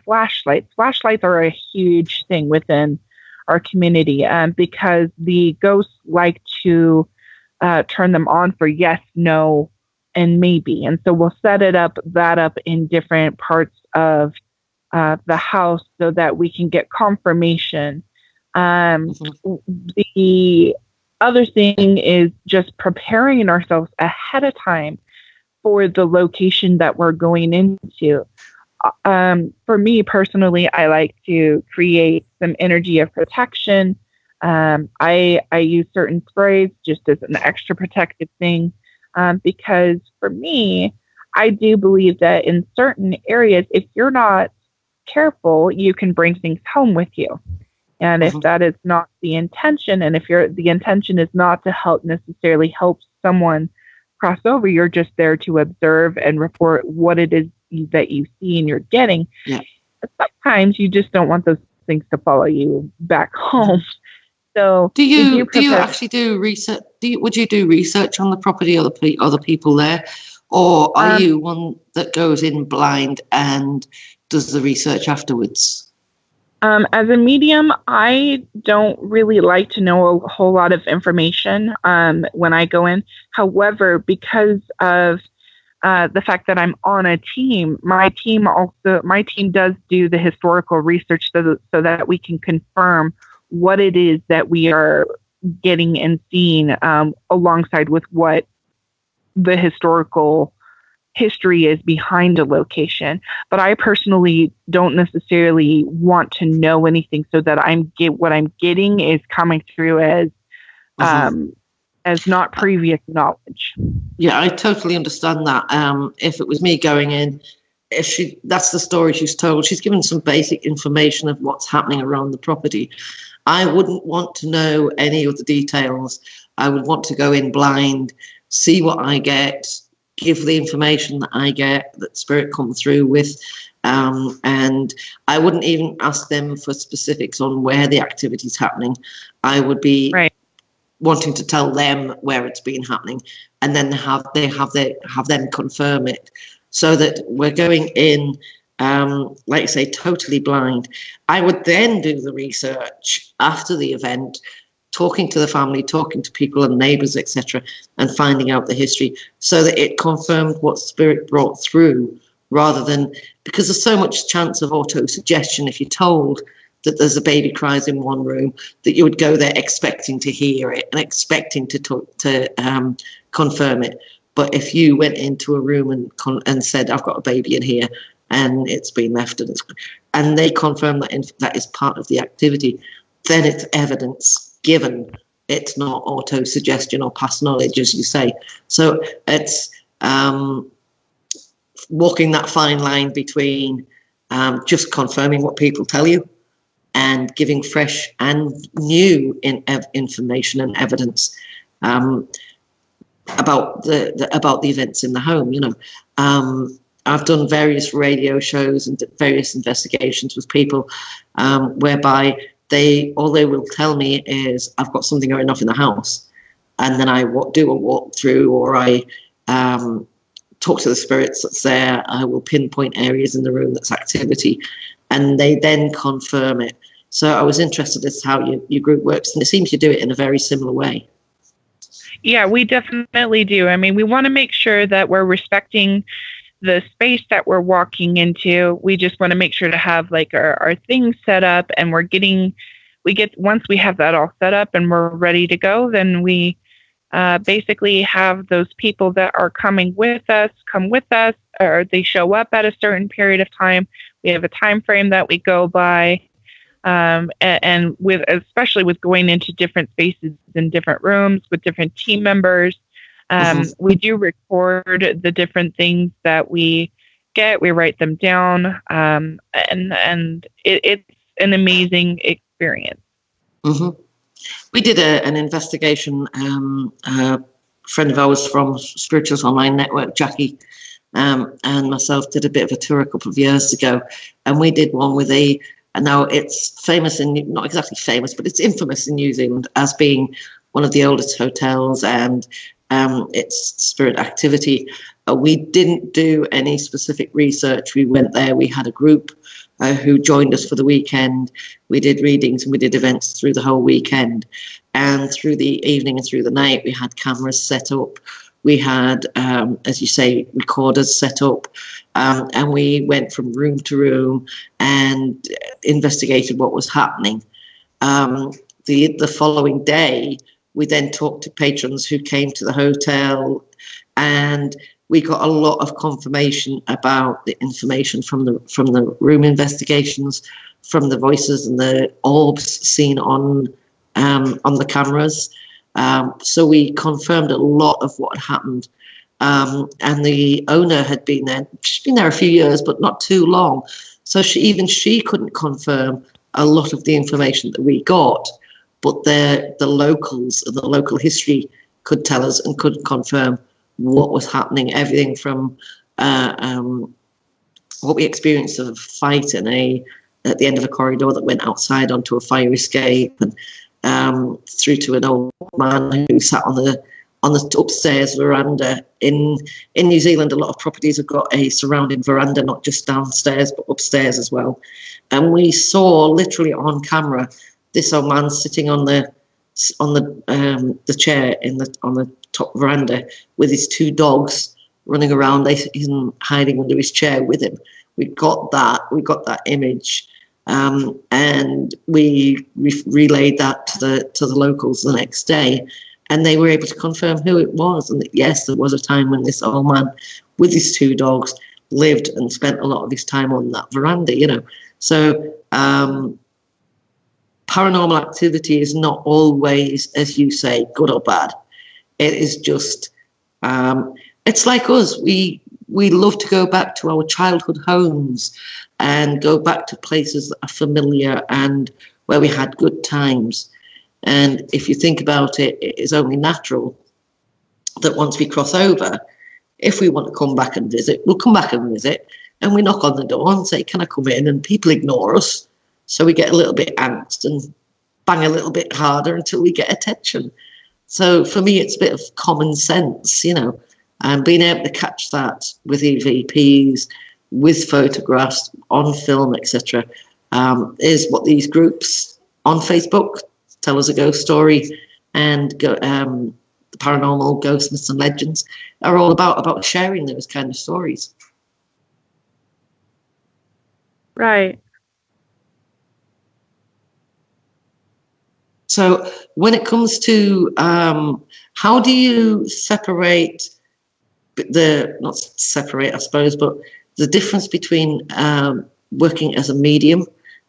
flashlights. Flashlights are a huge thing within our community, because the ghosts like to turn them on for yes, no, and maybe. And so we'll set that up in different parts of the house so that we can get confirmation. The other thing is just preparing ourselves ahead of time for the location that we're going into. For me personally, I like to create some energy of protection. I use certain sprays just as an extra protective thing, because for me, I do believe that in certain areas, if you're not careful, you can bring things home with you. And if that is not the intention, and if the intention is not to necessarily help someone cross over, you're just there to observe and report what it is that you see and you're getting. Yeah. Sometimes you just don't want those things to follow you back home. So do you actually do research? Would you do research on the property or the other people there, or are you one that goes in blind and does the research afterwards? As a medium, I don't really like to know a whole lot of information when I go in. However, because of the fact that I'm on a team, my team does do the historical research so that we can confirm what it is that we are getting and seeing, alongside with what the historical history is behind a location. But I personally don't necessarily want to know anything, so that what I'm getting is coming through as not previous knowledge. Yeah, I totally understand that. If it was me going in, that's the story she's told. She's given some basic information of what's happening around the property. I wouldn't want to know any of the details. I would want to go in blind, see what I get, give the information that I get, that spirit come through with, and I wouldn't even ask them for specifics on where the activity is happening. I would be wanting to tell them where it's been happening, and then have them confirm it, so that we're going in, like I say, totally blind. I would then do the research after the event, talking to the family, talking to people and neighbours, etc., and finding out the history, so that it confirmed what spirit brought through, rather than, because there's so much chance of auto-suggestion. If you're told that there's a baby cries in one room, that you would go there expecting to hear it and expecting to confirm it. But if you went into a room and said, I've got a baby in here and it's been left, and they confirm that that is part of the activity, then it's evidence given. It's not auto-suggestion or past knowledge, as you say. So it's walking that fine line between just confirming what people tell you and giving fresh and new information and evidence about the events in the home. You know, I've done various radio shows and various investigations with people whereby all they will tell me is, I've got something going off in the house, and then I do a walkthrough, or I talk to the spirits that's there. I will pinpoint areas in the room that's activity, and they then confirm it. So I was interested as to how your group works, and it seems you do it in a very similar way. Yeah, we definitely do. I mean, we want to make sure that we're respecting the space that we're walking into. We just want to make sure to have like our things set up, and once we have that all set up and we're ready to go, then we basically have those people that are coming with us, come with us, or they show up at a certain period of time. We have a time frame that we go by. And especially with going into different spaces in different rooms with different team members, we do record the different things that we get. We write them down, and it's an amazing experience. Mm-hmm. We did an investigation. A friend of ours from Spirituals Online Network, Jackie, and myself did a bit of a tour a couple of years ago, and we did one with and now it's famous not exactly famous, but it's infamous in New Zealand as being one of the oldest hotels, and its spirit activity. We didn't do any specific research. We went there. We had a group who joined us for the weekend. We did readings and we did events through the whole weekend. And through the evening and through the night, we had cameras set up. We had, as you say, recorders set up, and we went from room to room and investigated what was happening. The following day, we then talked to patrons who came to the hotel, and we got a lot of confirmation about the information from the room investigations, from the voices and the orbs seen on the cameras. So we confirmed a lot of what had happened. And the owner had been there. She's been there a few years, but not too long. So she couldn't confirm a lot of the information that we got, but the locals and the local history could tell us and could confirm what was happening. Everything from what we experienced of a fight at the end of a corridor that went outside onto a fire escape, and through to an old man who sat on the upstairs veranda. In New Zealand, a lot of properties have got a surrounding veranda, not just downstairs but upstairs as well. And we saw literally on camera this old man sitting on the chair on the top veranda with his two dogs running around. He's hiding under his chair with him. We got that image. And we relayed that to the locals the next day, and they were able to confirm who it was, and that yes, there was a time when this old man with his two dogs lived and spent a lot of his time on that veranda, you know. So paranormal activity is not always, as you say, good or bad. It is just it's like us. We love to go back to our childhood homes and go back to places that are familiar and where we had good times. And if you think about it, it is only natural that once we cross over, if we want to come back and visit, we'll come back and visit, and we knock on the door and say, can I come in? And people ignore us. So we get a little bit angst and bang a little bit harder until we get attention. So for me, it's a bit of common sense, and being able to catch that with EVPs, with photographs, on film, etc., is what these groups on Facebook, Tell Us a Ghost Story, and the Paranormal Ghosts, Myths and Legends, are all about sharing those kind of stories. Right. So when it comes to how do you separate not separate, I suppose, but the difference between working as a medium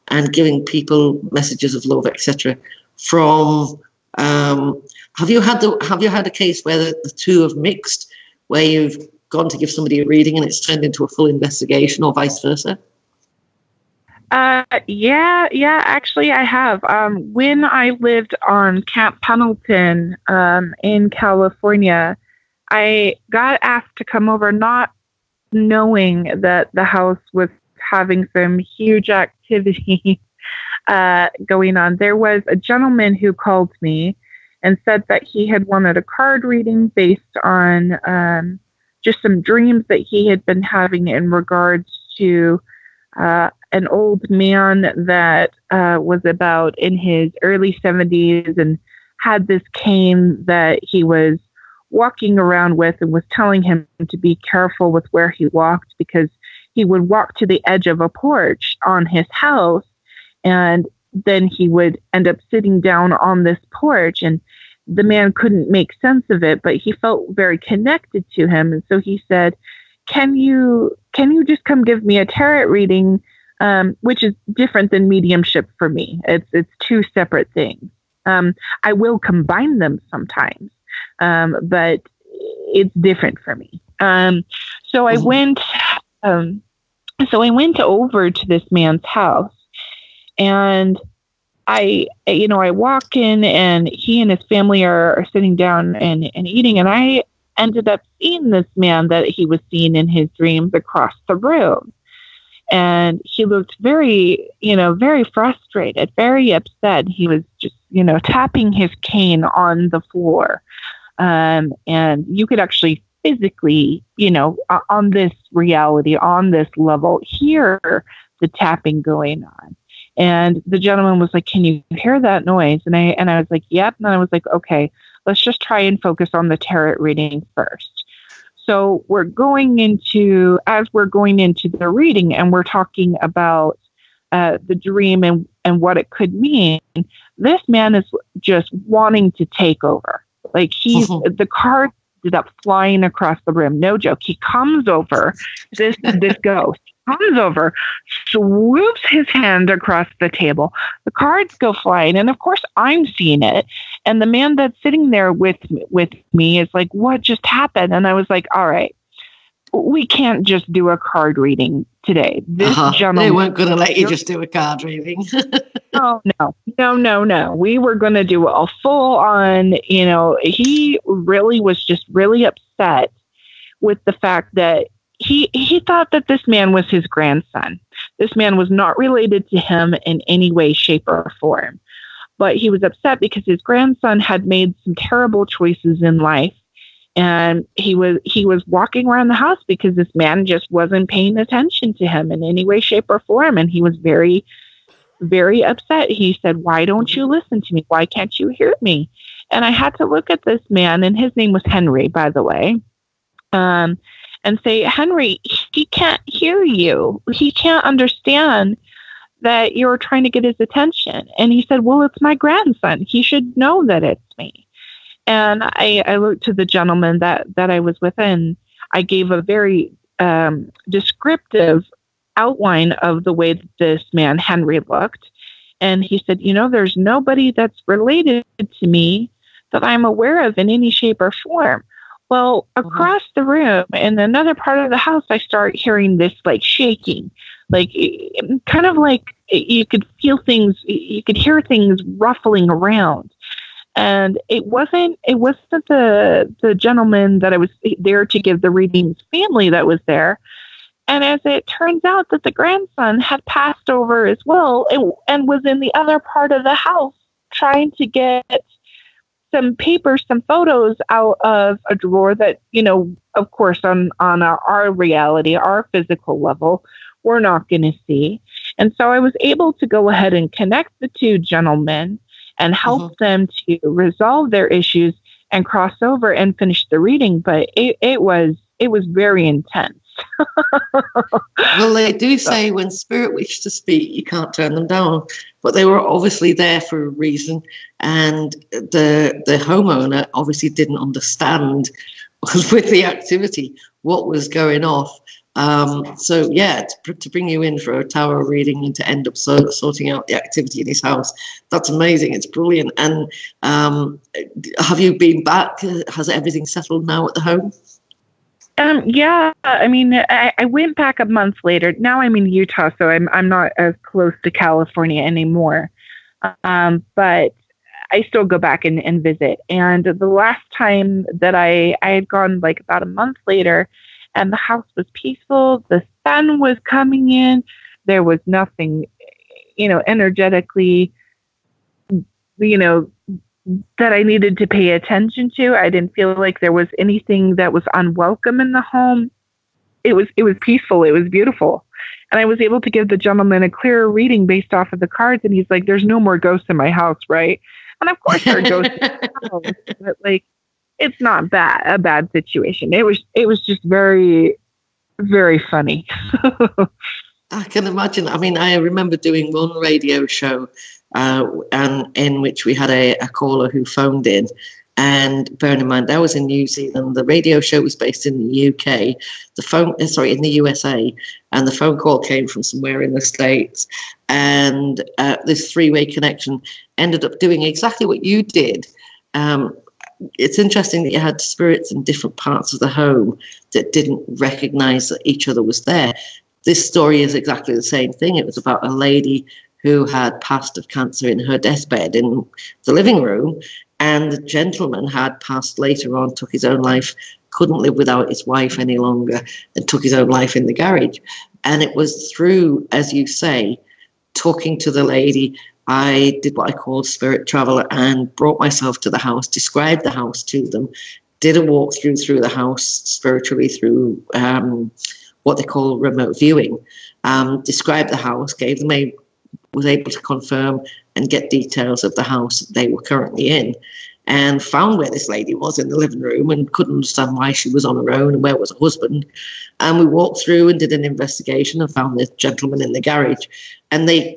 and giving people messages of love, etc., from have you had a case where the two have mixed, where you've gone to give somebody a reading and it's turned into a full investigation, or vice versa? Yeah, actually I have. When I lived on Camp Pendleton, in California, I got asked to come over, not knowing that the house was having some huge activity, going on. There was a gentleman who called me and said that he had wanted a card reading based on, just some dreams that he had been having in regards to, an old man that was about in his early 70s and had this cane that he was walking around with, and was telling him to be careful with where he walked, because he would walk to the edge of a porch on his house, and then he would end up sitting down on this porch, and the man couldn't make sense of it, but he felt very connected to him. And so he said, can you just come give me a tarot reading, which is different than mediumship for me. It's two separate things. I will combine them sometimes, but it's different for me. So I went over to this man's house, and I walk in, and he and his family are sitting down and eating, and I ended up seeing this man that he was seeing in his dreams across the room. And he looked very, very frustrated, very upset. He was just, tapping his cane on the floor. And you could actually physically, on this reality, on this level, hear the tapping going on. And the gentleman was like, "Can you hear that noise?" And I was like, "Yep." And I was like, "Okay, let's just try and focus on the tarot reading first." So we're going into the reading, and we're talking about the dream and what it could mean. This man is just wanting to take over. Like the card ended up flying across the room. No joke. He comes over, this ghost comes over, swoops his hand across the table. The cards go flying, and of course I'm seeing it. And the man that's sitting there with me is like, "What just happened?" And I was like, "All right, we can't just do a card reading today. This gentleman, they weren't going to let you just do a card reading." No. We were going to do a full on, he really was just really upset with the fact that he thought that this man was his grandson. This man was not related to him in any way, shape, or form. But he was upset because his grandson had made some terrible choices in life. And he was walking around the house because this man just wasn't paying attention to him in any way, shape, or form. And he was very, very upset. He said, "Why don't you listen to me? Why can't you hear me?" And I had to look at this man, and his name was Henry, by the way, and say, "Henry, he can't hear you. He can't understand that you're trying to get his attention." And he said, "Well, it's my grandson. He should know that it's me." And I looked to the gentleman that I was with, and I gave a very descriptive outline of the way that this man, Henry, looked. And he said, "There's nobody that's related to me that I'm aware of in any shape or form." Well, across the room in another part of the house, I start hearing this like shaking, like kind of like you could feel things, you could hear things ruffling around. And it wasn't the gentleman that I was there to give the reading's family that was there. And as it turns out, that the grandson had passed over as well and was in the other part of the house trying to get some papers, some photos out of a drawer that, you know, of course, on our reality, our physical level, we're not going to see. And so I was able to go ahead and connect the two gentlemen and help them to resolve their issues and cross over and finish the reading. But it was very intense. Well, they do say when spirit wishes to speak, you can't turn them down. But they were obviously there for a reason, and the homeowner obviously didn't understand with the activity what was going off. So yeah, to bring you in for a tarot reading and to end up sorting out the activity in his house, that's amazing. It's brilliant. And have you been back? Has everything settled now at the home? Yeah, I mean, I went back a month later. Now I'm in Utah, so I'm not as close to California anymore. But I still go back and visit. And the last time that I had gone like about a month later, and the house was peaceful. The sun was coming in. There was nothing, you know, energetically, you know, that I needed to pay attention to. I didn't feel like there was anything that was unwelcome in the home. It was peaceful. It was beautiful. And I was able to give the gentleman a clearer reading based off of the cards. And he's like, there's no more ghosts in my house, right? And of course there are ghosts in the house, but like, it's not a bad situation. It was just very, very funny. I can imagine. I mean, I remember doing one radio show and in which we had a caller who phoned in. And bearing in mind, I was in New Zealand. The radio show was based in the UK. In the USA, and the phone call came from somewhere in the States. And this three-way connection ended up doing exactly what you did. It's interesting that you had spirits in different parts of the home that didn't recognize that each other was there. This story is exactly the same thing. It was about a lady who had passed of cancer in her deathbed in the living room, and the gentleman had passed later on, took his own life, couldn't live without his wife any longer, and took his own life in the garage. And it was through, as you say, talking to the lady, I did what I call spirit travel and brought myself to the house, described the house to them, did a walkthrough through the house spiritually through what they call remote viewing, described the house, was able to confirm and get details of the house that they were currently in, and found where this lady was in the living room and couldn't understand why she was on her own and where was her husband. And we walked through and did an investigation and found this gentleman in the garage. And they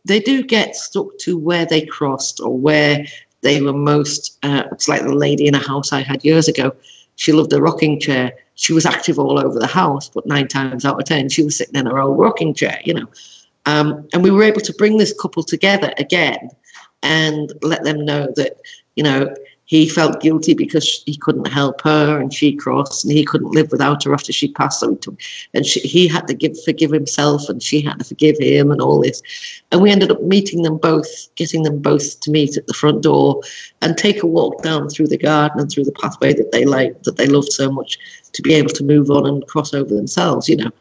do get stuck to where they crossed or where they were most, it's like the lady in a house I had years ago. She loved a rocking chair. She was active all over the house, but 9 times out of 10, she was sitting in her old rocking chair, you know. And we were able to bring this couple together again and let them know that, you know, he felt guilty because he couldn't help her and she crossed, and he couldn't live without her after she passed. So he had to forgive himself, and she had to forgive him, and all this. And we ended up meeting them both, getting them both to meet at the front door and take a walk down through the garden and through the pathway that they liked, that they loved so much, to be able to move on and cross over themselves, you know.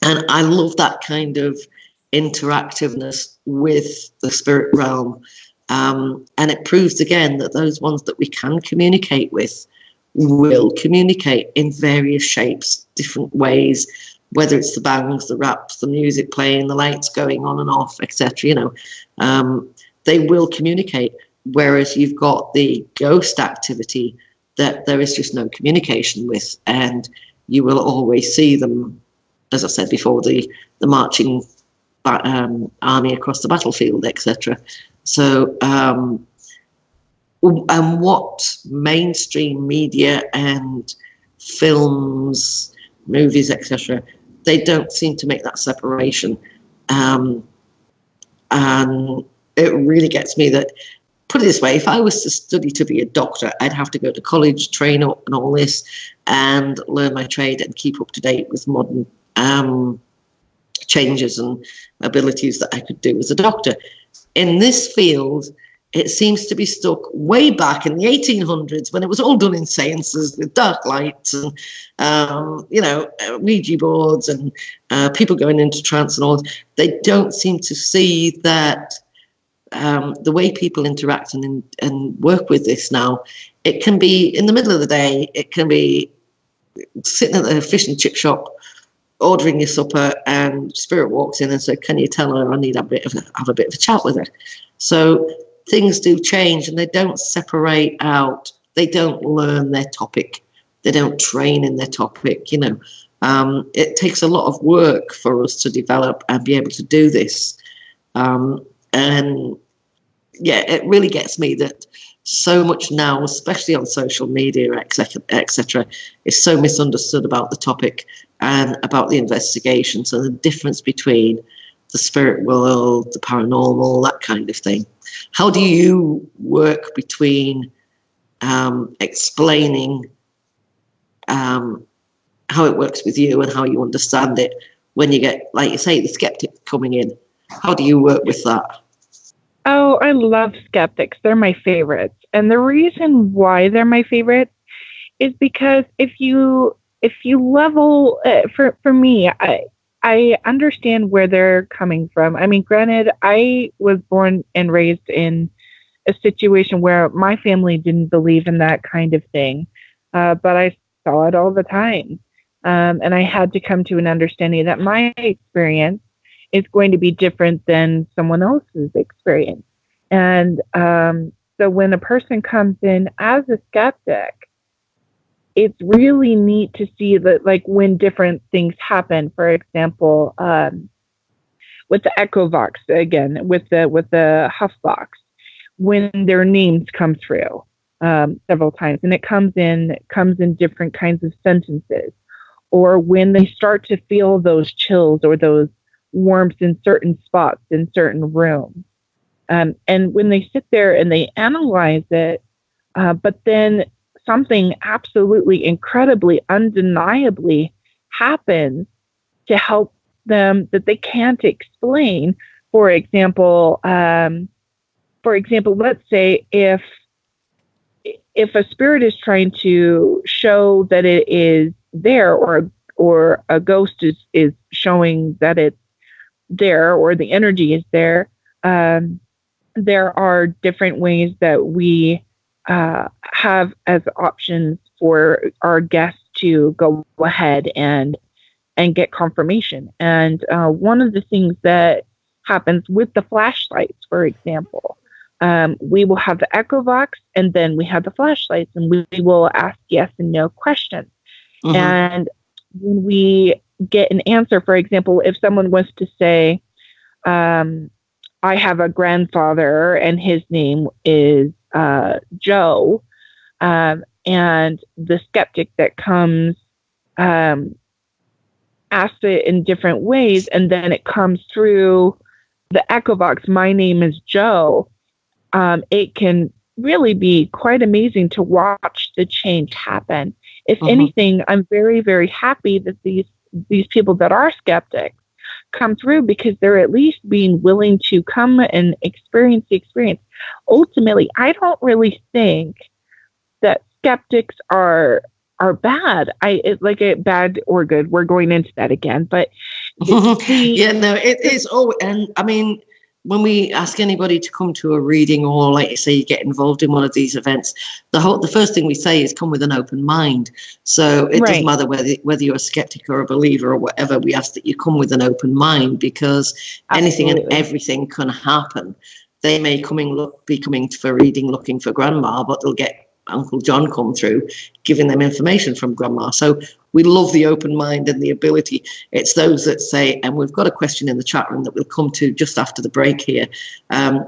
And I love that kind of interactiveness with the spirit realm. And it proves again that those ones that we can communicate with will communicate in various shapes, different ways, whether it's the bangs, the raps, the music playing, the lights going on and off, etc. You know, they will communicate. Whereas you've got the ghost activity that there is just no communication with, and you will always see them, as I said before, the marching army across the battlefield, etc. So, and what mainstream media and films, movies, etc., they don't seem to make that separation. And it really gets me that, put it this way, if I was to study to be a doctor, I'd have to go to college, train up and all this, and learn my trade and keep up to date with modern changes and abilities that I could do as a doctor. In this field, it seems to be stuck way back in the 1800s when it was all done in seances with dark lights and, you know, Ouija boards and people going into trance and all. They don't seem to see that the way people interact and work with this now, it can be in the middle of the day, it can be sitting at the fish and chip shop, ordering your supper, and spirit walks in and says, can you tell her I need have a bit of a chat with her? So things do change, and they don't separate out. They don't learn their topic. They don't train in their topic, you know. It takes a lot of work for us to develop and be able to do this. And yeah, it really gets me that so much now, especially on social media, etc., is so misunderstood about the topic and about the investigations and the difference between the spirit world, the paranormal, that kind of thing. How do you work between explaining how it works with you and how you understand it when you get, like you say, the skeptic coming in? How do you work with that? Oh, I love skeptics. They're my favorites. And the reason why they're my favorites is because if you level, for me, I understand where they're coming from. I mean, granted, I was born and raised in a situation where my family didn't believe in that kind of thing, but I saw it all the time. And I had to come to an understanding that my experience is going to be different than someone else's experience. And so when a person comes in as a skeptic, it's really neat to see that, like, when different things happen. For example, with the Echo Box, again, with the Huff Box, when their names come through several times, and it comes in different kinds of sentences, or when they start to feel those chills or those warmth in certain spots in certain rooms. And when they sit there and they analyze it, but then something absolutely incredibly, undeniably happens to help them that they can't explain. For example, let's say if a spirit is trying to show that it is there, or a ghost is showing that it's there, or the energy is there, there are different ways that we have as options for our guests to go ahead and get confirmation. And one of the things that happens with the flashlights, for example, we will have the Echo Box, and then we have the flashlights, and we will ask yes and no questions. Mm-hmm. And when we get an answer, for example, if someone was to say, I have a grandfather and his name is Joe, and the skeptic that comes asks it in different ways, and then it comes through the Echo Box, my name is Joe, it can really be quite amazing to watch the change happen. If anything, I'm very, very happy that these people that are skeptics come through, because they're at least being willing to come and experience the experience. Ultimately, I don't really think that skeptics are bad. Like a bad or good. We're going into that again, but yeah, no, it is. Oh, and I mean, when we ask anybody to come to a reading, or like you say, you get involved in one of these events, the first thing we say is come with an open mind. So it doesn't matter whether you're a skeptic or a believer or whatever. We ask that you come with an open mind, because anything and everything can happen. They may be coming for reading looking for grandma, but they'll get Uncle John come through giving them information from grandma. So we love the open mind and the ability. It's those that say, and we've got a question in the chat room that we'll come to just after the break here,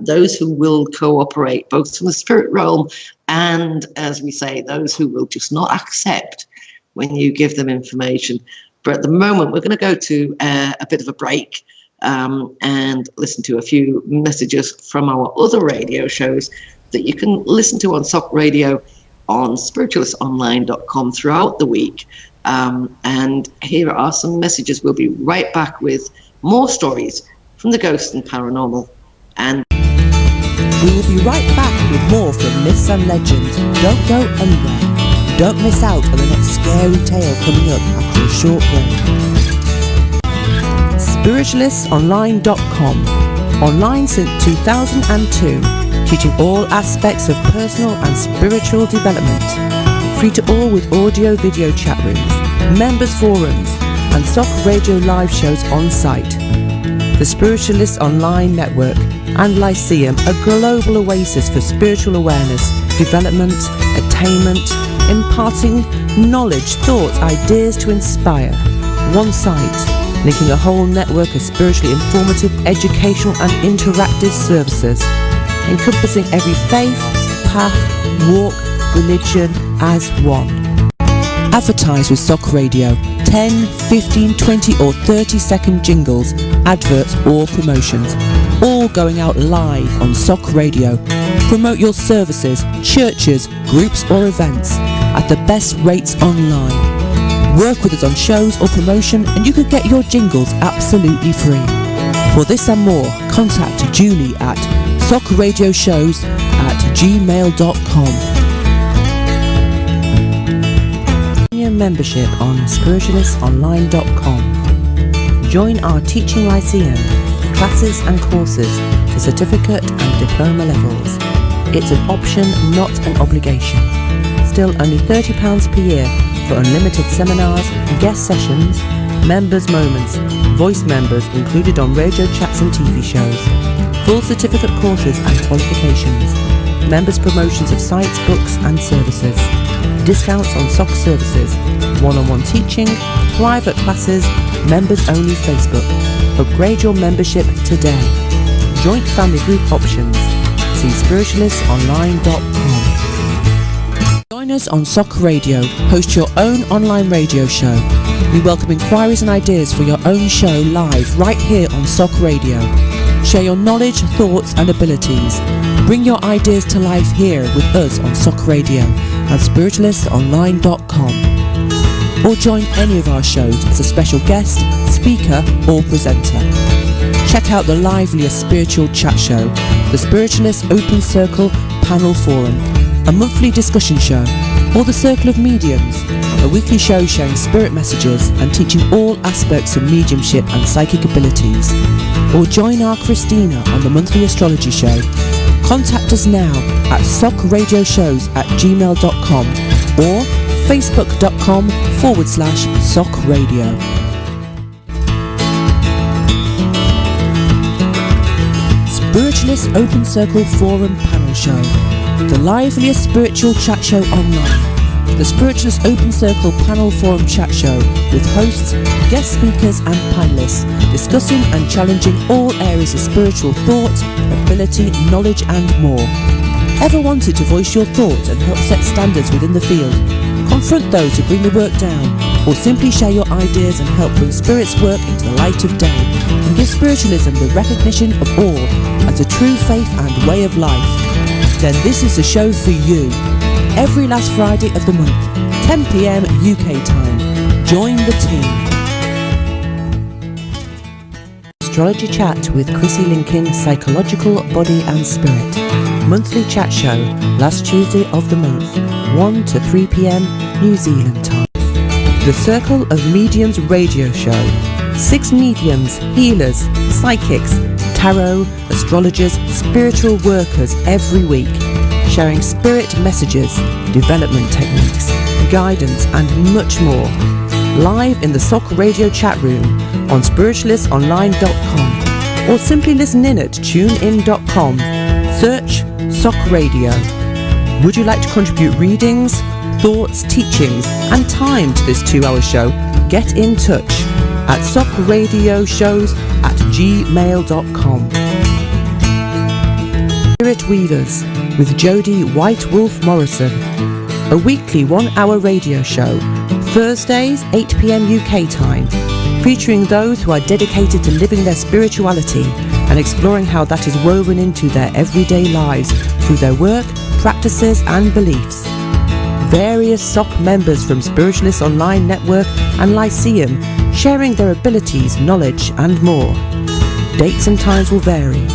those who will cooperate both from the spirit realm and, as we say, those who will just not accept when you give them information. But at the moment, we're going to go to a bit of a break and listen to a few messages from our other radio shows that you can listen to on SOC Radio, on spiritualistonline.com throughout the week. And here are some messages. We'll be right back with more stories from the ghost and paranormal. And we will be right back with more from Myths and Legends. Don't go anywhere. Don't miss out on the next scary tale coming up after a short break. spiritualistonline.com. Online since 2002, teaching all aspects of personal and spiritual development. Free to all with audio video chat rooms, members forums and SOC radio live shows on site. The Spiritualist Online Network and Lyceum, a global oasis for spiritual awareness, development, attainment, imparting knowledge, thoughts, ideas to inspire. One site, linking a whole network of spiritually informative, educational and interactive services, encompassing every faith, path, walk, religion as one. Advertise with SOC Radio. 10, 15, 20 or 30-second jingles, adverts or promotions, all going out live on SOC Radio. Promote your services, churches, groups or events at the best rates online. Work with us on shows or promotion and you could get your jingles absolutely free. For this and more, contact Julie at socradioshows@gmail.com. Membership on spiritualistonline.com. Join our teaching lyceum, classes and courses to certificate and diploma levels. It's an option, not an obligation. Still only £30 per year for unlimited seminars, guest sessions, members' moments, voice members included on radio chats and TV shows, full certificate courses and qualifications, members' promotions of sites, books and services, discounts on SOC services, one-on-one teaching, private classes, members-only Facebook. Upgrade your membership today. Joint family group options. See spiritualistonline.com. Join us on SOC Radio. Host your own online radio show. We welcome inquiries and ideas for your own show live right here on SOC Radio. Share your knowledge, thoughts and abilities. Bring your ideas to life here with us on SOC Radio at spiritualistonline.com. Or join any of our shows as a special guest, speaker or presenter. Check out the liveliest spiritual chat show, the Spiritualist Open Circle Panel Forum, a monthly discussion show, or the Circle of Mediums, a weekly show sharing spirit messages and teaching all aspects of mediumship and psychic abilities. Or join our Christina on the monthly astrology show. Contact us now at socradioshows@gmail.com or facebook.com/socradio. Spiritualist Open Circle Forum Panel Show, the liveliest spiritual chat show online. The Spiritualist Open Circle Panel Forum Chat Show with hosts, guest speakers and panellists discussing and challenging all areas of spiritual thought, ability, knowledge and more. Ever wanted to voice your thoughts and help set standards within the field? Confront those who bring the work down, or simply share your ideas and help bring spirit's work into the light of day and give spiritualism the recognition of all as a true faith and way of life? Then this is the show for you. Every last Friday of the month, 10 p.m. UK time. Join the team. Astrology Chat with Chrissy Lincoln, Psychological Body and Spirit. Monthly chat show, last Tuesday of the month, 1 to 3 p.m. New Zealand time. The Circle of Mediums radio show. 6 mediums, healers, psychics, tarot, astrologers, spiritual workers every week, sharing spirit messages, development techniques, guidance and much more. Live in the SOC radio chat room on spiritualistonline.com or simply listen in at tunein.com. Search SOC Radio. Would you like to contribute readings, thoughts, teachings and time to this 2-hour show? Get in touch at socradioshows@gmail.com. Spirit Weavers with Jodie White Wolf Morrison, a weekly 1-hour radio show, Thursdays 8 p.m. UK time, featuring those who are dedicated to living their spirituality and exploring how that is woven into their everyday lives through their work, practices and beliefs. Various SOC members from Spiritualist Online Network and Lyceum sharing their abilities, knowledge and more. Dates and times will vary.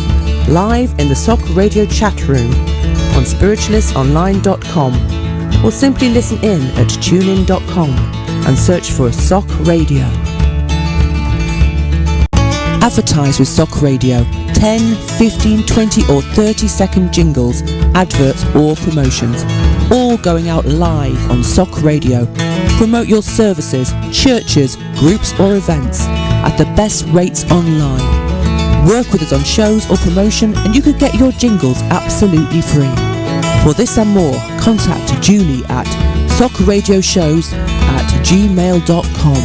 Live in the SOC radio chat room on spiritualistonline.com or simply listen in at tunein.com and search for SOC Radio. Advertise with SOC Radio. 10, 15, 20 or 30-second jingles, adverts or promotions. All going out live on SOC Radio. Promote your services, churches, groups or events at the best rates online. Work with us on shows or promotion and you could get your jingles absolutely free. For this and more, contact Julie at socradioshows@gmail.com.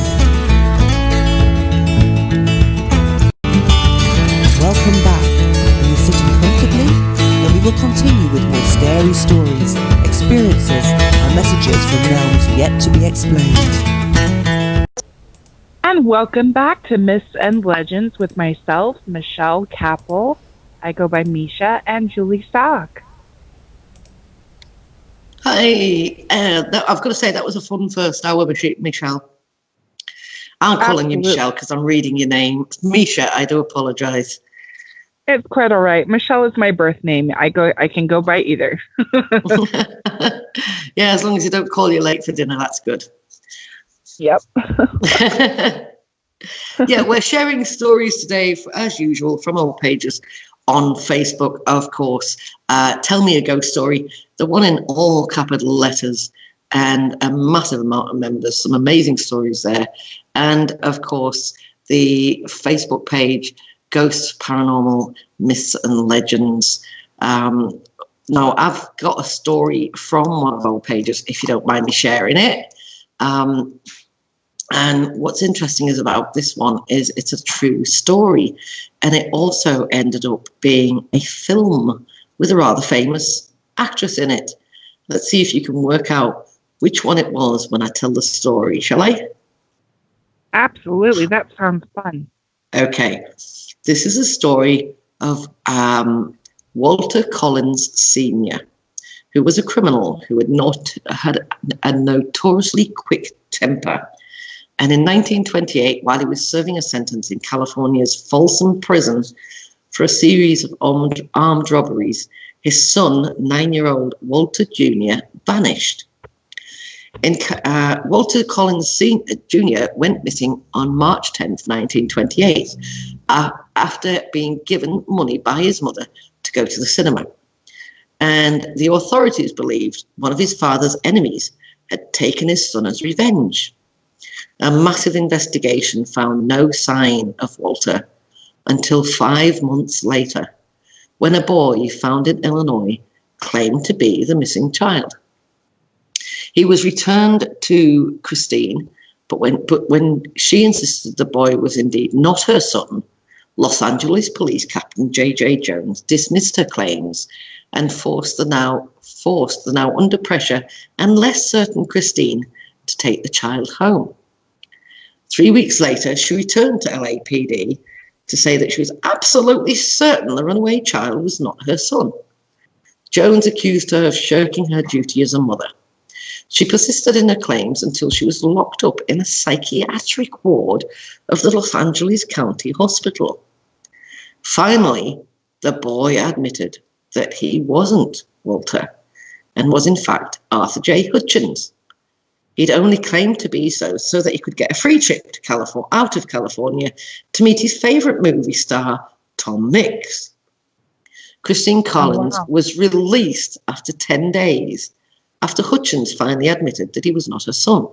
Welcome back. Are you sitting comfortably? Then we will continue with more scary stories, experiences and messages from realms yet to be explained. And welcome back to Myths and Legends with myself, Misha Kapple. I go by Misha and JULIESOC. Hi, I've got to say that was a fun first hour, Michelle. I'm calling you Michelle because I'm reading your name. Misha, I do apologise. It's quite all right. Michelle is my birth name. I can go by either. Yeah, as long as you don't call you late for dinner, that's good. Yep. Yeah, we're sharing stories today, as usual, from all pages on Facebook, of course. Tell me a ghost story. The one in all capital letters and a massive amount of members. Some amazing stories there. And, of course, the Facebook page, Ghosts, Paranormal, Myths and Legends. Now, I've got a story from one of our pages, if you don't mind me sharing it. And what's interesting is about this one is it's a true story. And it also ended up being a film with a rather famous actress in it. Let's see if you can work out which one it was when I tell the story, shall I? Absolutely. That sounds fun. Okay. This is a story of Walter Collins Sr., who was a criminal who had a notoriously quick temper. And in 1928, while he was serving a sentence in California's Folsom Prison for a series of armed robberies, his son, 9-year-old Walter Jr., vanished. Walter Collins Jr. went missing on March 10th, 1928, after being given money by his mother to go to the cinema. And the authorities believed one of his father's enemies had taken his son as revenge. A massive investigation found no sign of Walter until 5 months later, when a boy found in Illinois claimed to be the missing child. He was returned to Christine, but when she insisted the boy was indeed not her son, Los Angeles Police Captain J.J. Jones dismissed her claims and forced the now under pressure and less certain Christine to take the child home. 3 weeks later, she returned to LAPD to say that she was absolutely certain the runaway child was not her son. Jones accused her of shirking her duty as a mother. She persisted in her claims until she was locked up in a psychiatric ward of the Los Angeles County Hospital. Finally, the boy admitted that he wasn't Walter and was in fact Arthur J. Hutchins. He'd only claimed to be so that he could get a free trip to out of California to meet his favourite movie star, Tom Mix. Christine Collins was released after 10 days, after Hutchins finally admitted that he was not her son.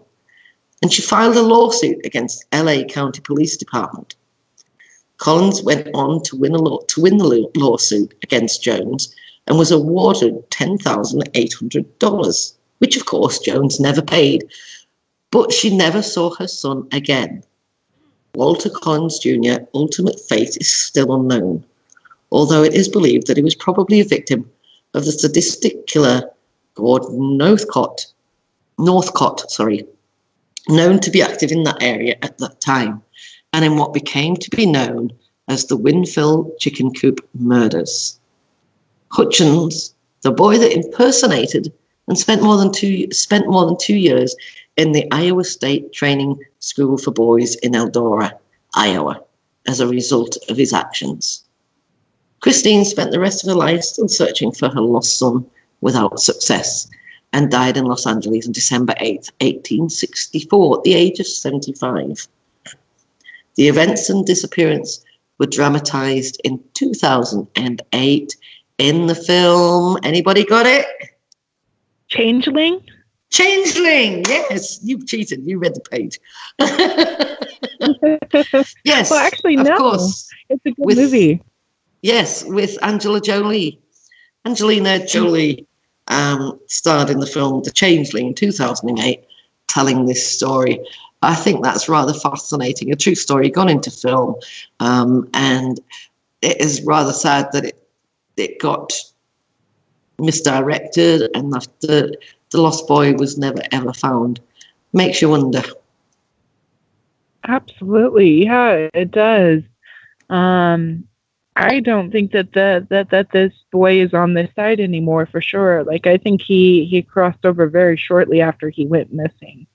And she filed a lawsuit against LA County Police Department. Collins went on to win the lawsuit against Jones and was awarded $10,800. which of course Jones never paid, but she never saw her son again. Walter Collins Jr.'s ultimate fate is still unknown, although it is believed that he was probably a victim of the sadistic killer Gordon Northcott, known to be active in that area at that time, and in what became to be known as the Winfield Chicken Coop murders. Hutchins, the boy that impersonated and spent more than 2 years in the Iowa State Training School for Boys in Eldora, Iowa, as a result of his actions. Christine spent the rest of her life still searching for her lost son without success, and died in Los Angeles on December 8, 1864, at the age of 75. The events and disappearance were dramatized in 2008 in the film. Anybody got it? Changeling? Changeling, yes. You've cheated. You read the page. Yes, Well, actually, of no. course. It's a good movie. Yes, with Angelina Jolie starred in the film The Changeling in 2008, telling this story. I think that's rather fascinating. A true story gone into film, and it is rather sad that it got misdirected, and the lost boy was never ever found. Makes you wonder. Absolutely, yeah, it does. I don't think that that this boy is on this side anymore for sure. Like, I think he crossed over very shortly after he went missing.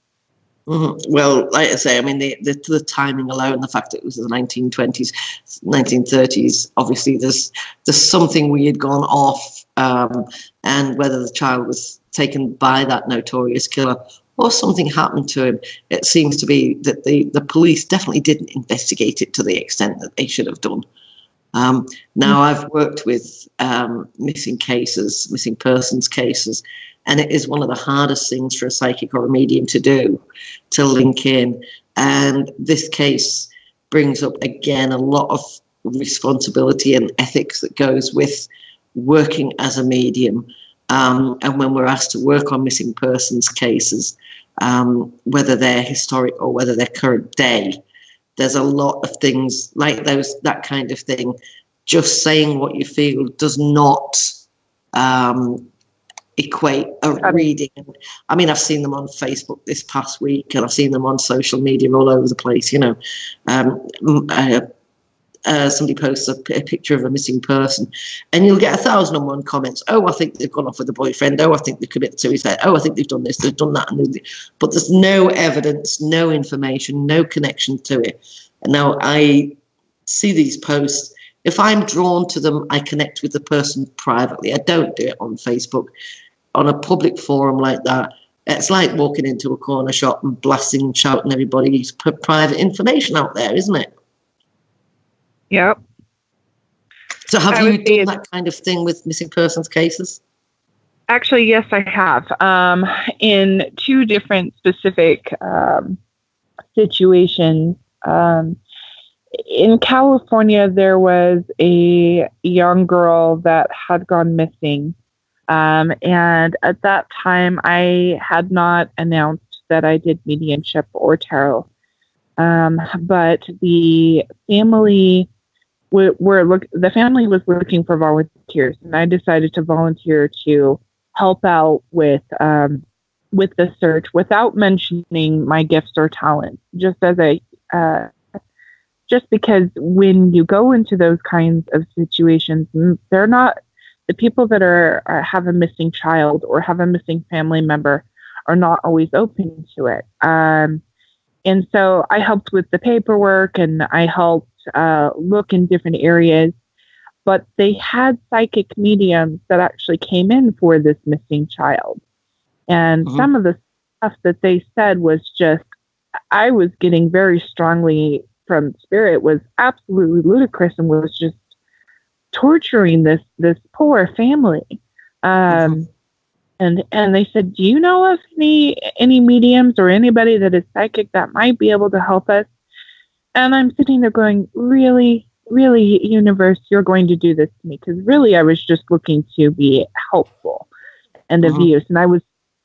Mm-hmm. Well, like I say, I mean, the timing alone, the fact that it was the 1920s, 1930s, obviously there's something weird gone off, and whether the child was taken by that notorious killer or something happened to him, it seems to be that the police definitely didn't investigate it to the extent that they should have done. Now, I've worked with missing persons cases, and it is one of the hardest things for a psychic or a medium to do, to link in. And this case brings up, again, a lot of responsibility and ethics that goes with working as a medium. And when we're asked to work on missing persons cases, whether they're historic or whether they're current day, there's a lot of things like that kind of thing. Just saying what you feel does not equate a reading. I mean, I've seen them on Facebook this past week, and I've seen them on social media all over the place. You know, somebody posts a picture of a missing person, and you'll get 1,001 comments. Oh, I think they've gone off with a boyfriend. Oh, I think they've committed suicide. Oh, I think they've done this, they've done that. But there's no evidence, no information, no connection to it. And now I see these posts. If I'm drawn to them, I connect with the person privately. I don't do it on Facebook. On a public forum like that, it's like walking into a corner shop and blasting and shouting everybody's private information out there, isn't it? Yep. So have you done that kind of thing with missing persons cases? Actually, yes, I have. In two different specific situations. In California, there was a young girl that had gone missing. And at that time, I had not announced that I did mediumship or tarot. But the family the family was looking for volunteers, and I decided to volunteer to help out with the search without mentioning my gifts or talents, just because when you go into those kinds of situations, they're not the people that have a missing child or have a missing family member are not always open to it. And so I helped with the paperwork, and I helped look in different areas, but they had psychic mediums that actually came in for this missing child. And some of the stuff that they said was just, I was getting very strongly from spirit, was absolutely ludicrous and was just torturing this poor family. And they said, do you know of any mediums or anybody that is psychic that might be able to help us? And I'm sitting there going, really, really, universe, you're going to do this to me? Because really, I was just looking to be helpful and of use. And I was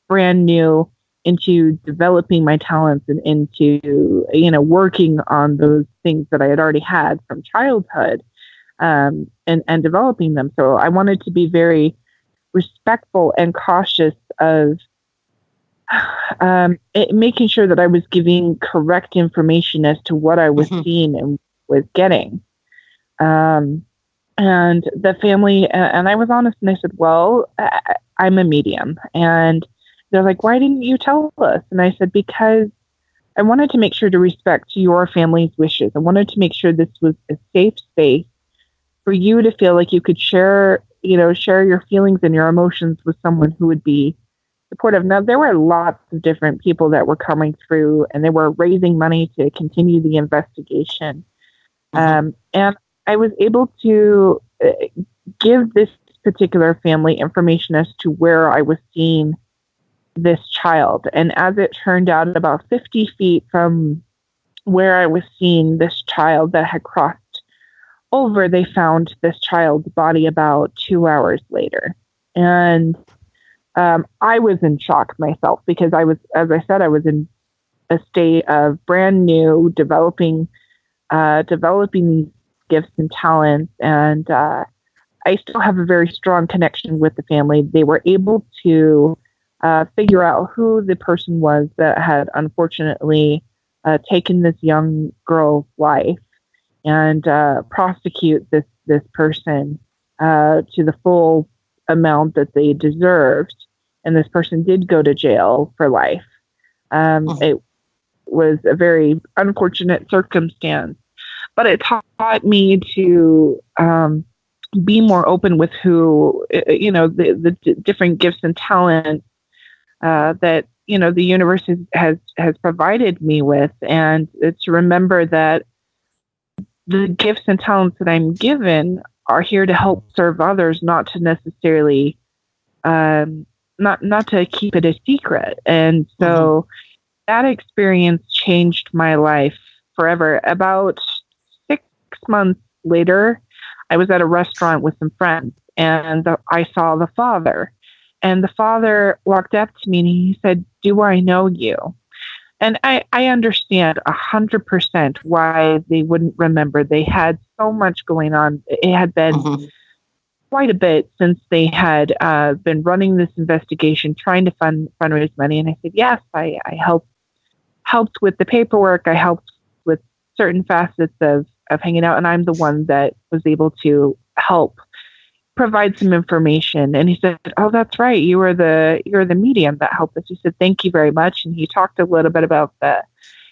brand new into developing my talents and into, working on those things that I had already had from childhood, and developing them. So I wanted to be very respectful and cautious of making sure that I was giving correct information as to what I was seeing and was getting. And the family, and I was honest, and I said, well, I'm a medium. And they're like, why didn't you tell us? And I said, because I wanted to make sure to respect your family's wishes. I wanted to make sure this was a safe space for you to feel like you could share your feelings and your emotions with someone who would be supportive. Now, there were lots of different people that were coming through, and they were raising money to continue the investigation. And I was able to give this particular family information as to where I was seeing this child. And as it turned out, about 50 feet from where I was seeing this child that had crossed over, they found this child's body about 2 hours later. And I was in shock myself because I was, as I said, I was in a state of brand new, developing these gifts and talents. And I still have a very strong connection with the family. They were able to figure out who the person was that had unfortunately taken this young girl's life and prosecute this person to the full amount that they deserved. And this person did go to jail for life. It was a very unfortunate circumstance, but it taught me to be more open with who, the different gifts and talents that, the universe has provided me with, and to remember that the gifts and talents that I'm given are here to help serve others, not to necessarily, not to keep it a secret. And so that experience changed my life forever. About 6 months later, I was at a restaurant with some friends, and I saw the father. And the father walked up to me and he said, "Do I know you?" And I understand 100% why they wouldn't remember. They had so much going on. It had been quite a bit since they had been running this investigation, trying to fundraise money. And I said, yes, I helped with the paperwork. I helped with certain facets of hanging out. And I'm the one that was able to help provide some information. And he said, "Oh, that's right. You're the medium that helped us." He said, "Thank you very much." And he talked a little bit about the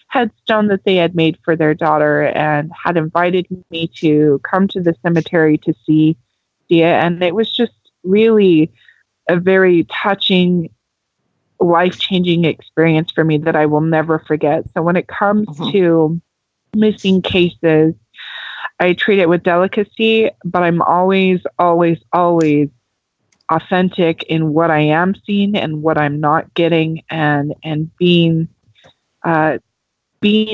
headstone that they had made for their daughter and had invited me to come to the cemetery to see it. And it was just really a very touching, life-changing experience for me that I will never forget. So when it comes to missing cases, I treat it with delicacy, but I'm always, always, always authentic in what I am seeing and what I'm not getting, and being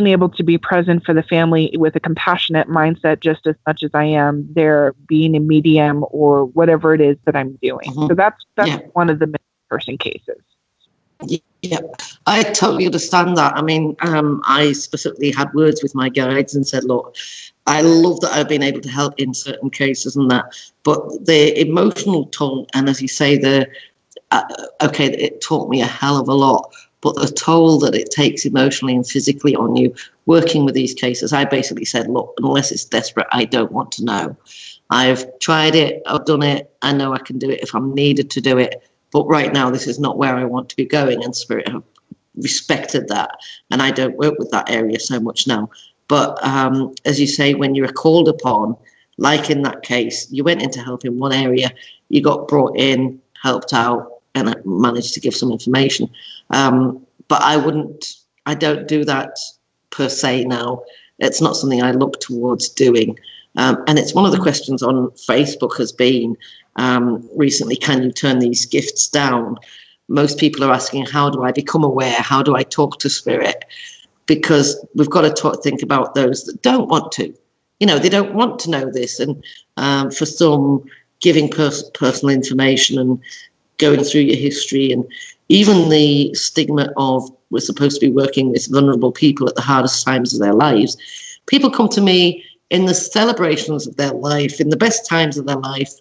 able to be present for the family with a compassionate mindset just as much as I am there being a medium or whatever it is that I'm doing. So that's one of the missing person cases. Yeah, I totally understand that. I mean, I specifically had words with my guides and said, look, I love that I've been able to help in certain cases and that, but the emotional toll, and as you say, it taught me a hell of a lot, but the toll that it takes emotionally and physically on you working with these cases, I basically said, look, unless it's desperate, I don't want to know. I've tried it, I've done it, I know I can do it if I'm needed to do it, but right now this is not where I want to be going, and Spirit have respected that, and I don't work with that area so much now. But as you say, when you're called upon, like in that case, you went in to help in one area, you got brought in, helped out, and managed to give some information. But I don't do that per se now. It's not something I look towards doing. And it's one of the questions on Facebook has been recently, can you turn these gifts down? Most people are asking, how do I become aware? How do I talk to Spirit? Because we've got to think about those that don't want to. They don't want to know this. And for some, giving personal information and going through your history, and even the stigma of we're supposed to be working with vulnerable people at the hardest times of their lives. People come to me in the celebrations of their life, in the best times of their life.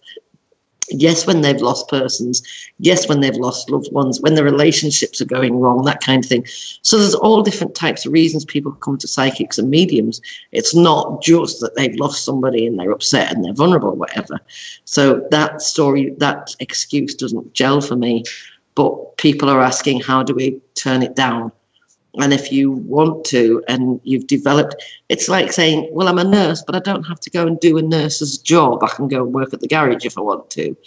Yes, when they've lost persons. Yes, when they've lost loved ones, when their relationships are going wrong, that kind of thing. So there's all different types of reasons people come to psychics and mediums. It's not just that they've lost somebody and they're upset and they're vulnerable or whatever. So that story, that excuse doesn't gel for me. But people are asking, how do we turn it down? And if you want to, and you've developed, it's like saying, well, I'm a nurse, but I don't have to go and do a nurse's job. I can go and work at the garage if I want to.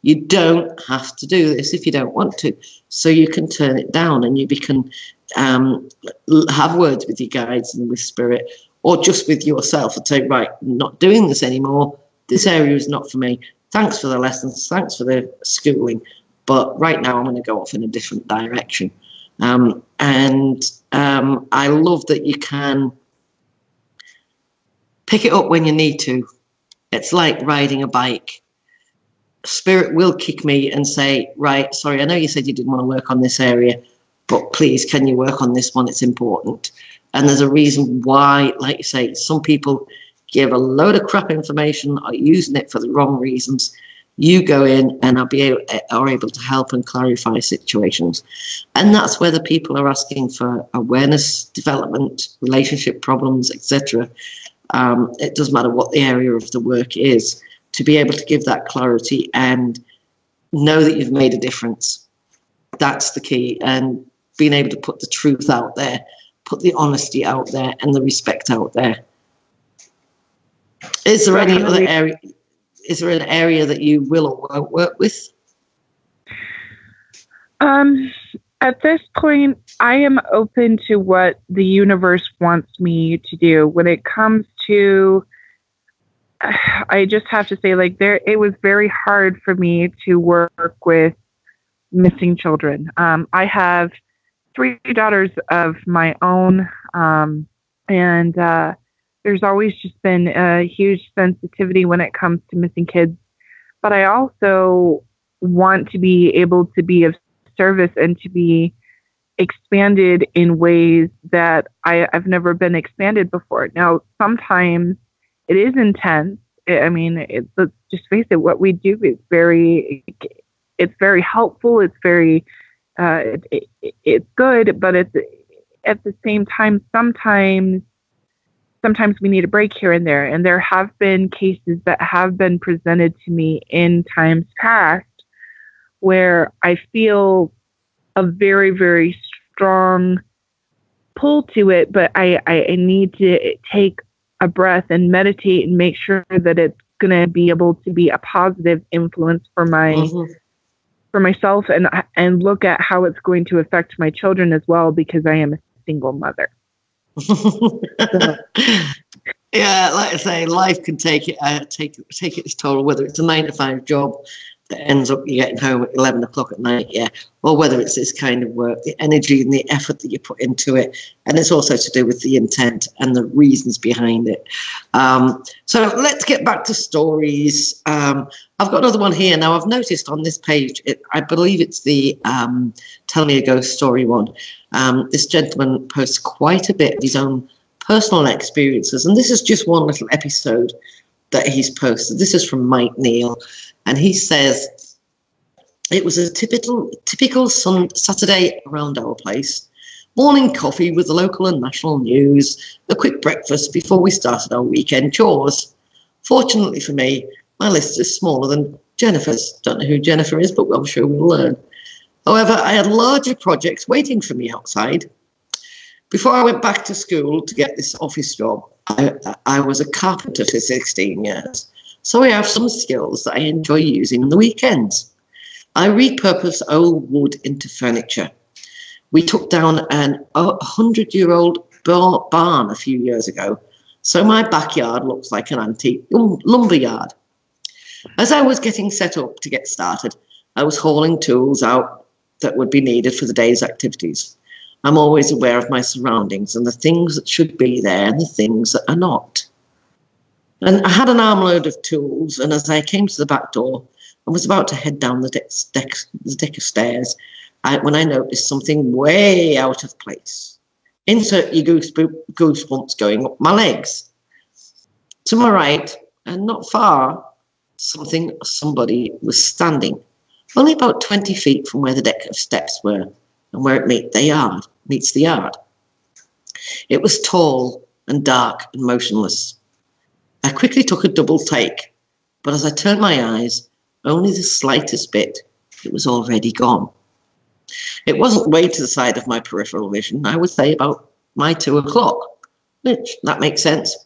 You don't have to do this if you don't want to. So you can turn it down, and you can have words with your guides and with Spirit, or just with yourself and say, right, I'm not doing this anymore. This area is not for me. Thanks for the lessons. Thanks for the schooling. But right now I'm going to go off in a different direction. I love that you can pick it up when you need to. It's like riding a bike. Spirit will kick me and say, right, sorry, I know you said you didn't want to work on this area, but please, can you work on this one? It's important. And there's a reason why, like you say, some people give a load of crap information, are using it for the wrong reasons. You go in and are able to help and clarify situations. And that's where the people are asking for awareness, development, relationship problems, etc. It doesn't matter what the area of the work is, to be able to give that clarity and know that you've made a difference. That's the key. And being able to put the truth out there, put the honesty out there and the respect out there. Is there any other area? Is there an area that you will or won't work with? At this point, I am open to what the universe wants me to do. When it comes to, I just have to say, like, it was very hard for me to work with missing children. I have 3 daughters of my own, and there's always just been a huge sensitivity when it comes to missing kids. But I also want to be able to be of service and to be expanded in ways that I've never been expanded before. Now, sometimes it is intense. Let's just face it, what we do is very helpful. It's very, it's good, but it's at the same time, sometimes we need a break here and there. And there have been cases that have been presented to me in times past where I feel a very, very strong pull to it, but I need to take a breath and meditate and make sure that it's going to be able to be a positive influence for for myself and look at how it's going to affect my children as well, because I am a single mother. Yeah, like I say, life can take its toll, whether it's a 9-to-5 job that ends up you getting home at 11 o'clock at night, or whether it's this kind of work, the energy and the effort that you put into it. And it's also to do with the intent and the reasons behind it. So let's get back to stories. I've got another one here. Now, I've noticed on this page, I believe it's the Tell Me a Ghost Story one. This gentleman posts quite a bit of his own personal experiences. And this is just one little episode that he's posted. This is from Mike Neal. And he says, it was a typical Saturday around our place. Morning coffee with the local and national news, a quick breakfast before we started our weekend chores. Fortunately for me, my list is smaller than Jennifer's. Don't know who Jennifer is, but I'm sure we'll learn. However, I had larger projects waiting for me outside. Before I went back to school to get this office job, I was a carpenter for 16 years. So I have some skills that I enjoy using on the weekends. I repurpose old wood into furniture. We took down an 100-year-old barn a few years ago, so my backyard looks like an antique lumber yard. As I was getting set up to get started, I was hauling tools out that would be needed for the day's activities. I'm always aware of my surroundings and the things that should be there and the things that are not. And I had an armload of tools, and as I came to the back door and was about to head down the deck of stairs, when I noticed something way out of place. Insert your goosebumps going up my legs. To my right, and not far, somebody was standing, only about 20 feet from where the deck of steps were and where it meets the yard. It was tall and dark and motionless. I quickly took a double take, but as I turned my eyes, only the slightest bit, it was already gone. It wasn't way to the side of my peripheral vision, I would say about my 2 o'clock, which, that makes sense.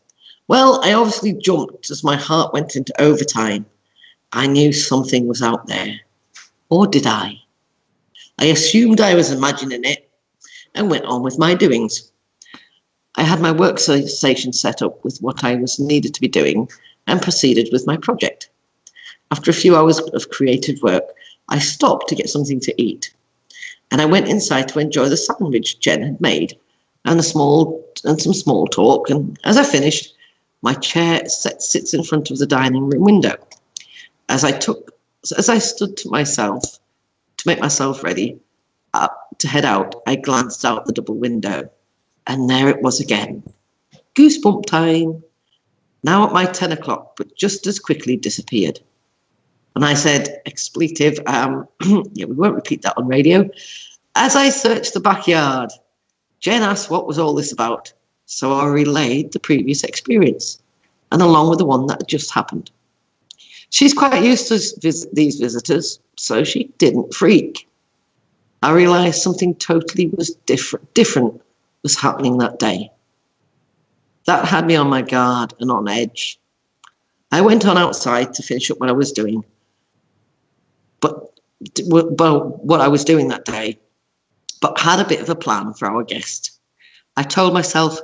Well, I obviously jumped as my heart went into overtime. I knew something was out there. Or did I? I assumed I was imagining it and went on with my doings. I had my workstation set up with what I was needed to be doing and proceeded with my project. After a few hours of creative work, I stopped to get something to eat, and I went inside to enjoy the sandwich Jen had made and some small talk. And as I finished, my chair sits in front of the dining room window. As I stood to make myself ready to head out, I glanced out the double window, and there it was again. Goosebump time. Now at my 10 o'clock, but just as quickly disappeared. And I said, expletive, yeah, we won't repeat that on radio. As I searched the backyard, Jen asked what was all this about. So I relayed the previous experience, and along with the one that had just happened. She's quite used to these visitors, so she didn't freak. I realized something totally was different was happening that day. That had me on my guard and on edge. I went on outside to finish up what I was doing, but what I was doing that day, but had a bit of a plan for our guest. I told myself,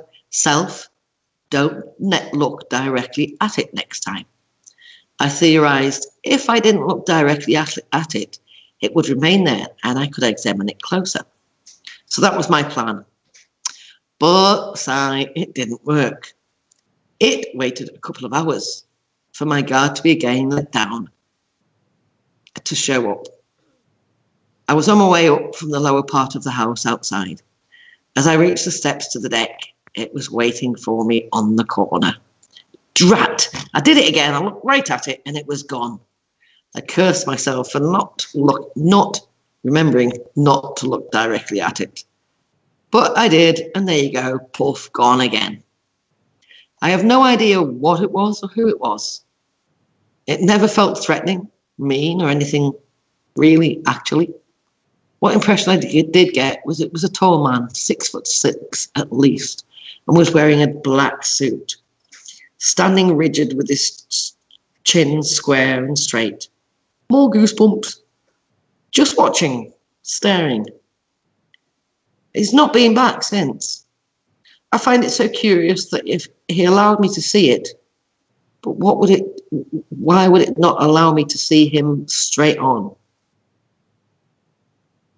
don't look directly at it next time. I theorized if I didn't look directly at it, it would remain there and I could examine it closer. So that was my plan. But it didn't work. It waited a couple of hours for my guard to be again let down to show up. I was on my way up from the lower part of the house outside. As I reached the steps to the deck, it was waiting for me on the corner. Drat! I did it again. I looked right at it and it was gone. I cursed myself for not remembering not to look directly at it. But I did, and there you go, poof, gone again. I have no idea what it was or who it was. It never felt threatening, mean, or anything really, actually. What impression I did get was it was a tall man, 6'6" at least, and was wearing a black suit, standing rigid with his chin square and straight. More goosebumps. Just watching, staring. He's not been back since. I find it so curious that if he allowed me to see it, but why would it not allow me to see him straight on?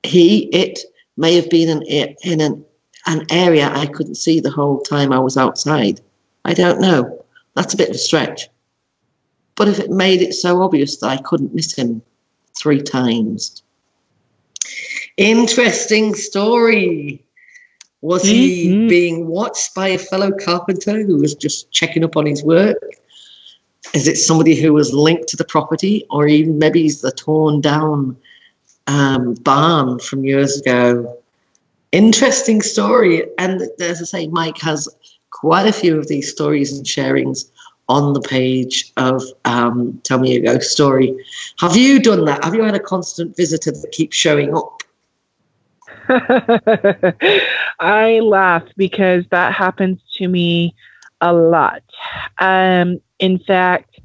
It may have been in an area I couldn't see the whole time I was outside. I don't know. That's a bit of a stretch. But if it made it so obvious that I couldn't miss him 3 times. Interesting story. Was he being watched by a fellow carpenter who was just checking up on his work? Is it somebody who was linked to the property, or even maybe he's the torn down barn from years ago? Interesting story. And as I say, Mike has quite a few of these stories and sharings on the page of Tell Me a Ghost Story. Have you done that? Have you had a constant visitor that keeps showing up? I laugh because that happens to me a lot. In fact,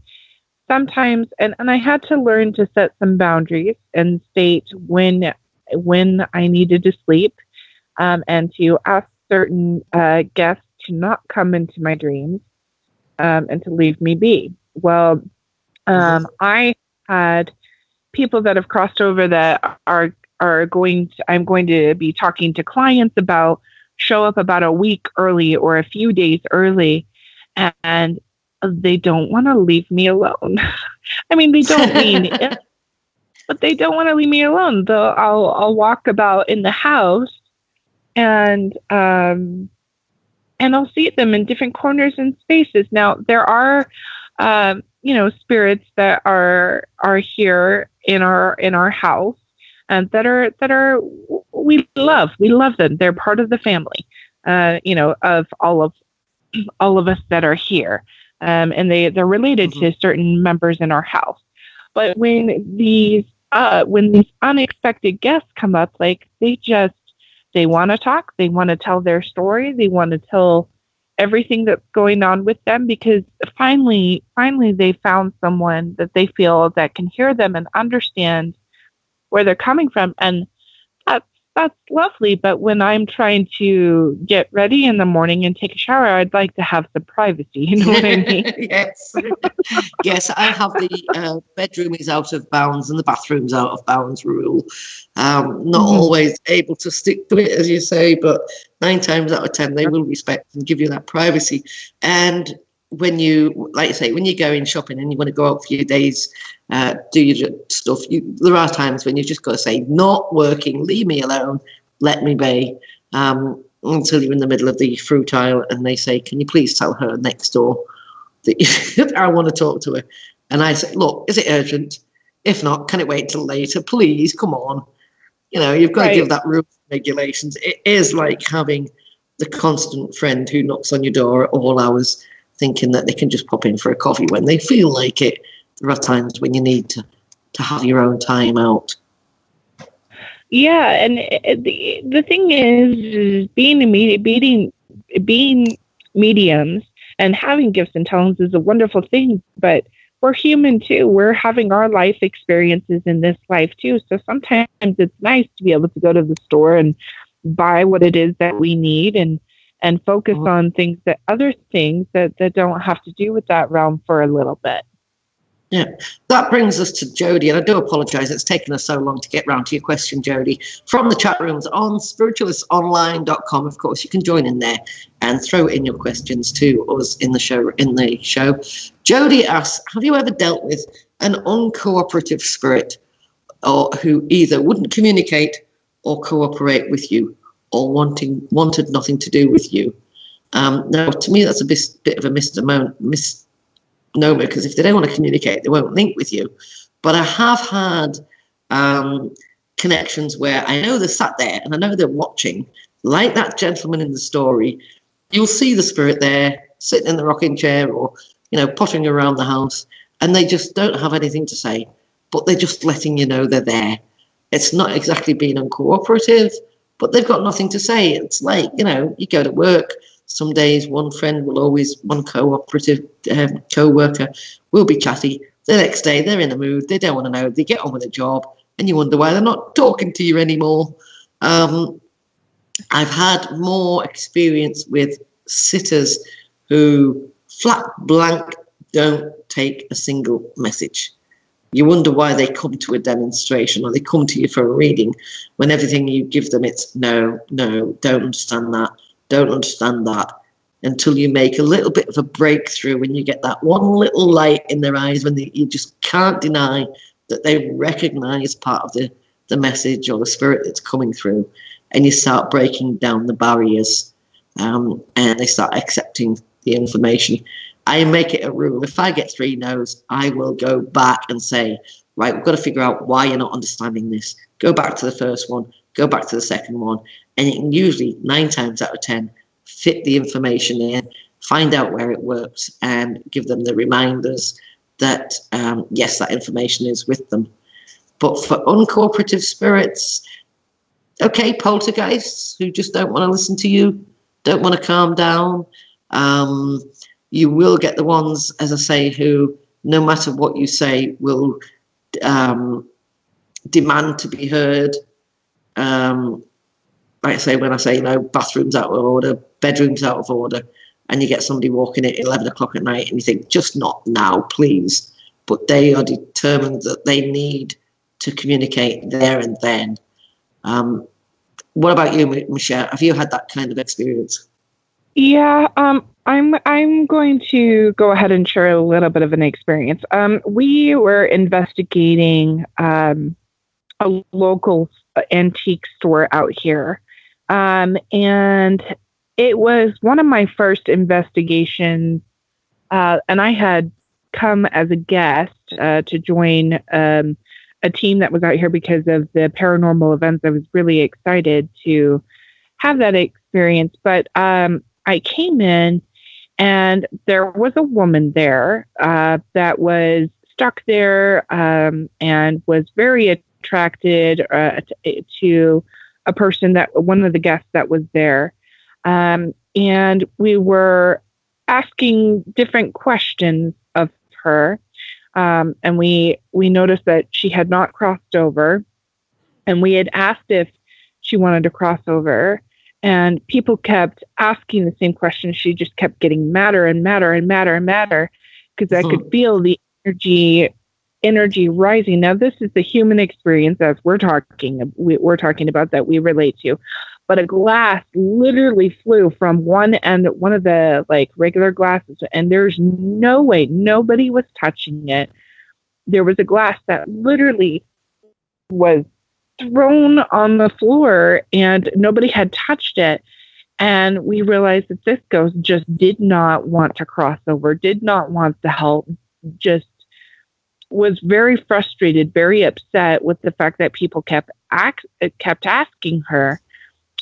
sometimes, and I had to learn to set some boundaries and state when I needed to sleep, and to ask certain guests to not come into my dreams, and to leave me be. Well, I had people that have crossed over that I'm going to be talking to clients about show up about a week early or a few days early, and they don't want to leave me alone. I mean, they don't mean it, but they don't want to leave me alone. I'll walk about in the house and I'll see them in different corners and spaces. Now, there are, spirits that are here in our house, and that are we love them. They're part of the family, of all of us that are here, and they're related to certain members in our house. But when these unexpected guests come up, like they want to talk, they want to tell their story, they want to tell everything that's going on with them, because finally they found someone that they feel that can hear them and understand where they're coming from. And that's lovely. But when I'm trying to get ready in the morning and take a shower, I'd like to have some privacy. You know what I mean? Yes. Yes, I have the bedroom is out of bounds and the bathroom's out of bounds rule. Not always able to stick to it, as you say, but 9 times out of 10, they will respect and give you that privacy. And when you, like you say, when you're going shopping and you want to go out for your days, do your stuff, there are times when you've just got to say, not working, leave me alone, let me be, until you're in the middle of the fruit aisle and they say, can you please tell her next door that I want to talk to her? And I say, look, is it urgent? If not, can it wait till later? Please, come on. You know, you've got to give that rules and regulations. It is like having the constant friend who knocks on your door at all hours, thinking that they can just pop in for a coffee when they feel like it. There are times when you need to have your own time out. Yeah, and the thing is being mediums and having gifts and talents is a wonderful thing, but we're human too. We're having our life experiences in this life too. So sometimes it's nice to be able to go to the store and buy what it is that we need and focus on other things that don't have to do with that realm for a little bit. Yeah, that brings us to Jodie, and I do apologise, it's taken us so long to get round to your question, Jodie. From the chat rooms on spiritualistonline.com, of course, you can join in there and throw in your questions to us in the show. Jodie asks, have you ever dealt with an uncooperative spirit or who either wouldn't communicate or cooperate with you or wanted nothing to do with you? Now, to me, that's a bit of a misnomer, because if they don't want to communicate, they won't link with you. But I have had connections where I know they're sat there and I know they're watching, like that gentleman in the story. You'll see the spirit there, sitting in the rocking chair or, you know, pottering around the house, and they just don't have anything to say, but they're just letting you know they're there. It's not exactly being uncooperative, but they've got nothing to say. It's like, you know, you go to work. Some days one cooperative co-worker will be chatty. The next day they're in a mood. They don't want to know. They get on with the job and you wonder why they're not talking to you anymore. I've had more experience with sitters who flat blank don't take a single message. You wonder why they come to a demonstration or they come to you for a reading when everything you give them, it's no, don't understand that. Don't understand that, until you make a little bit of a breakthrough when you get that one little light in their eyes when you just can't deny that they recognize part of the message or the spirit that's coming through, and you start breaking down the barriers and they start accepting the information. I make it a rule. If I get 3 no's, I will go back and say, right, we've got to figure out why you're not understanding this. Go back to the first one, go back to the second one. And you can usually 9 times out of 10 fit the information in, find out where it works, and give them the reminders that yes, that information is with them. But for uncooperative spirits, okay, poltergeists who just don't want to listen to you, don't want to calm down. You will get the ones, as I say, who no matter what you say will demand to be heard. Like I say, when I say, you know, bathrooms out of order, bedrooms out of order, and you get somebody walking at 11 o'clock at night and you think, just not now, please. But they are determined that they need to communicate there and then. What about you, Michelle? Have you had that kind of experience? Yeah, I'm going to go ahead and share a little bit of an experience. We were investigating a local antique store out here. And it was one of my first investigations, and I had come as a guest to join a team that was out here because of the paranormal events. I was really excited to have that experience, but I came in and there was a woman there that was stuck there and was very attracted to a person, one of the guests that was there. And we were asking different questions of her. And we noticed that she had not crossed over. And we had asked if she she wanted to cross over. And people kept asking the same question. She just kept getting madder and madder and madder and madder, because I could feel the energy rising. Now, this is the human experience as we're talking about, that we relate to. But a glass literally flew from one of the like regular glasses, and there's no way, nobody was touching it. There was a glass that literally was thrown on the floor and nobody had touched it. And we realized that this ghost just did not want to cross over, did not want the help, just was very frustrated, very upset with the fact that people kept asking her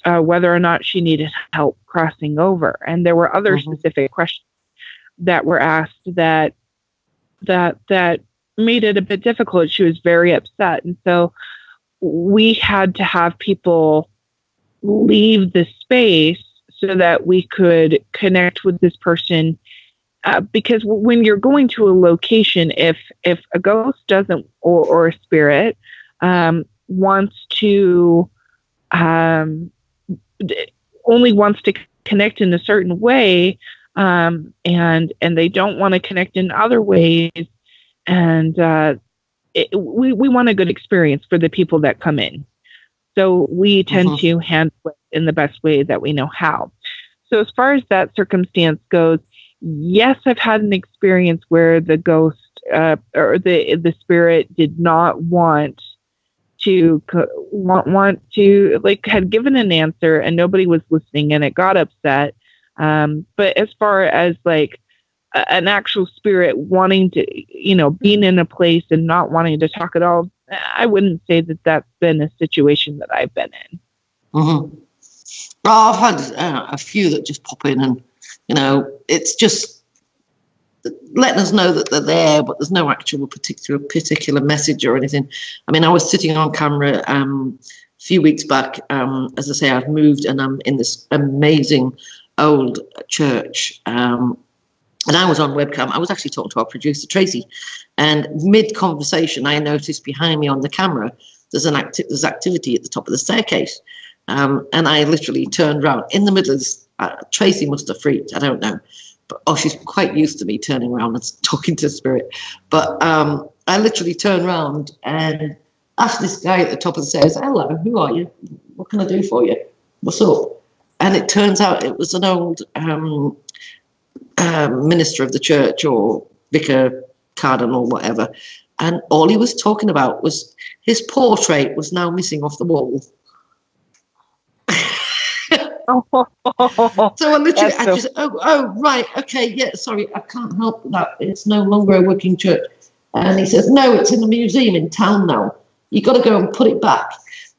whether or not she needed help crossing over. And there were other specific questions that were asked that made it a bit difficult. She was very upset. And so we had to have people leave the space so that we could connect with this person. Because when you're going to a location, if a ghost doesn't, or a spirit wants to, only wants to connect in a certain way, and they don't want to connect in other ways, and we want a good experience for the people that come in. So we tend to handle it in the best way that we know how. So as far as that circumstance goes, yes, I've had an experience where the ghost or the spirit did not want to like, had given an answer and nobody was listening and it got upset. But as far as like an actual spirit wanting to, being in a place and not wanting to talk at all, I wouldn't say that that's been a situation that I've been in. Well, I've had a few that just pop in and, it's just letting us know that they're there, but there's no actual particular message or anything. I mean, I was sitting on camera a few weeks back. As I say, I've moved and I'm in this amazing old church. And I was on webcam. I was actually talking to our producer, Tracy, and mid-conversation, I noticed behind me on the camera, there's activity at the top of the staircase. And I literally turned around in the middle of this. Tracy must have freaked, I don't know. But, she's quite used to me turning around and talking to the spirit. But I literally turned around and asked this guy at the top of the stairs, "Hello, who are you? What can I do for you? What's up?" And it turns out it was an old minister of the church, or vicar, cardinal, whatever, and all he was talking about was his portrait was now missing off the wall. So I literally, right, okay, yeah, sorry, I can't help that. It's no longer a working church. And he says, "No, it's in the museum in town now. You got to go and put it back."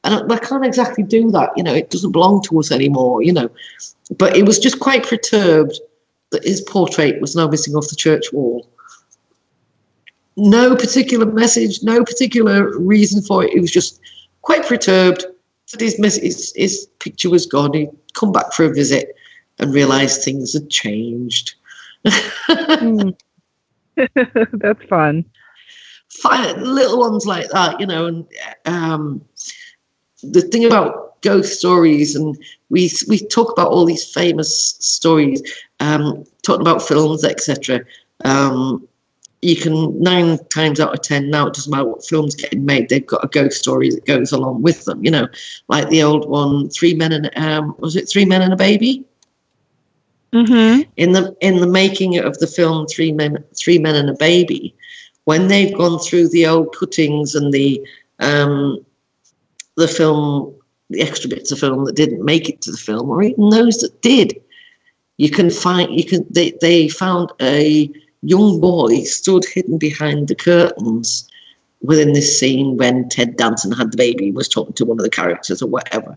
And I can't exactly do that, it doesn't belong to us anymore, But it was just quite perturbed that his portrait was now missing off the church wall. No particular message, no particular reason for it. It was just quite perturbed that his picture was gone. He'd come back for a visit and realised things had changed. That's fun. Little ones like that, and the thing about ghost stories, and we talk about all these famous stories, talking about films, etc. You can 9 times out of 10 now, it doesn't matter what film's getting made, they've got a ghost story that goes along with them. Like the old one, Three Men and a Baby? Mm-hmm. In the making of the film Three Men and a Baby, when they've gone through the old cuttings and the film, the extra bits of film that didn't make it to the film, or even those that did, they found a young boy stood hidden behind the curtains within this scene when Ted Danson had the baby, was talking to one of the characters or whatever.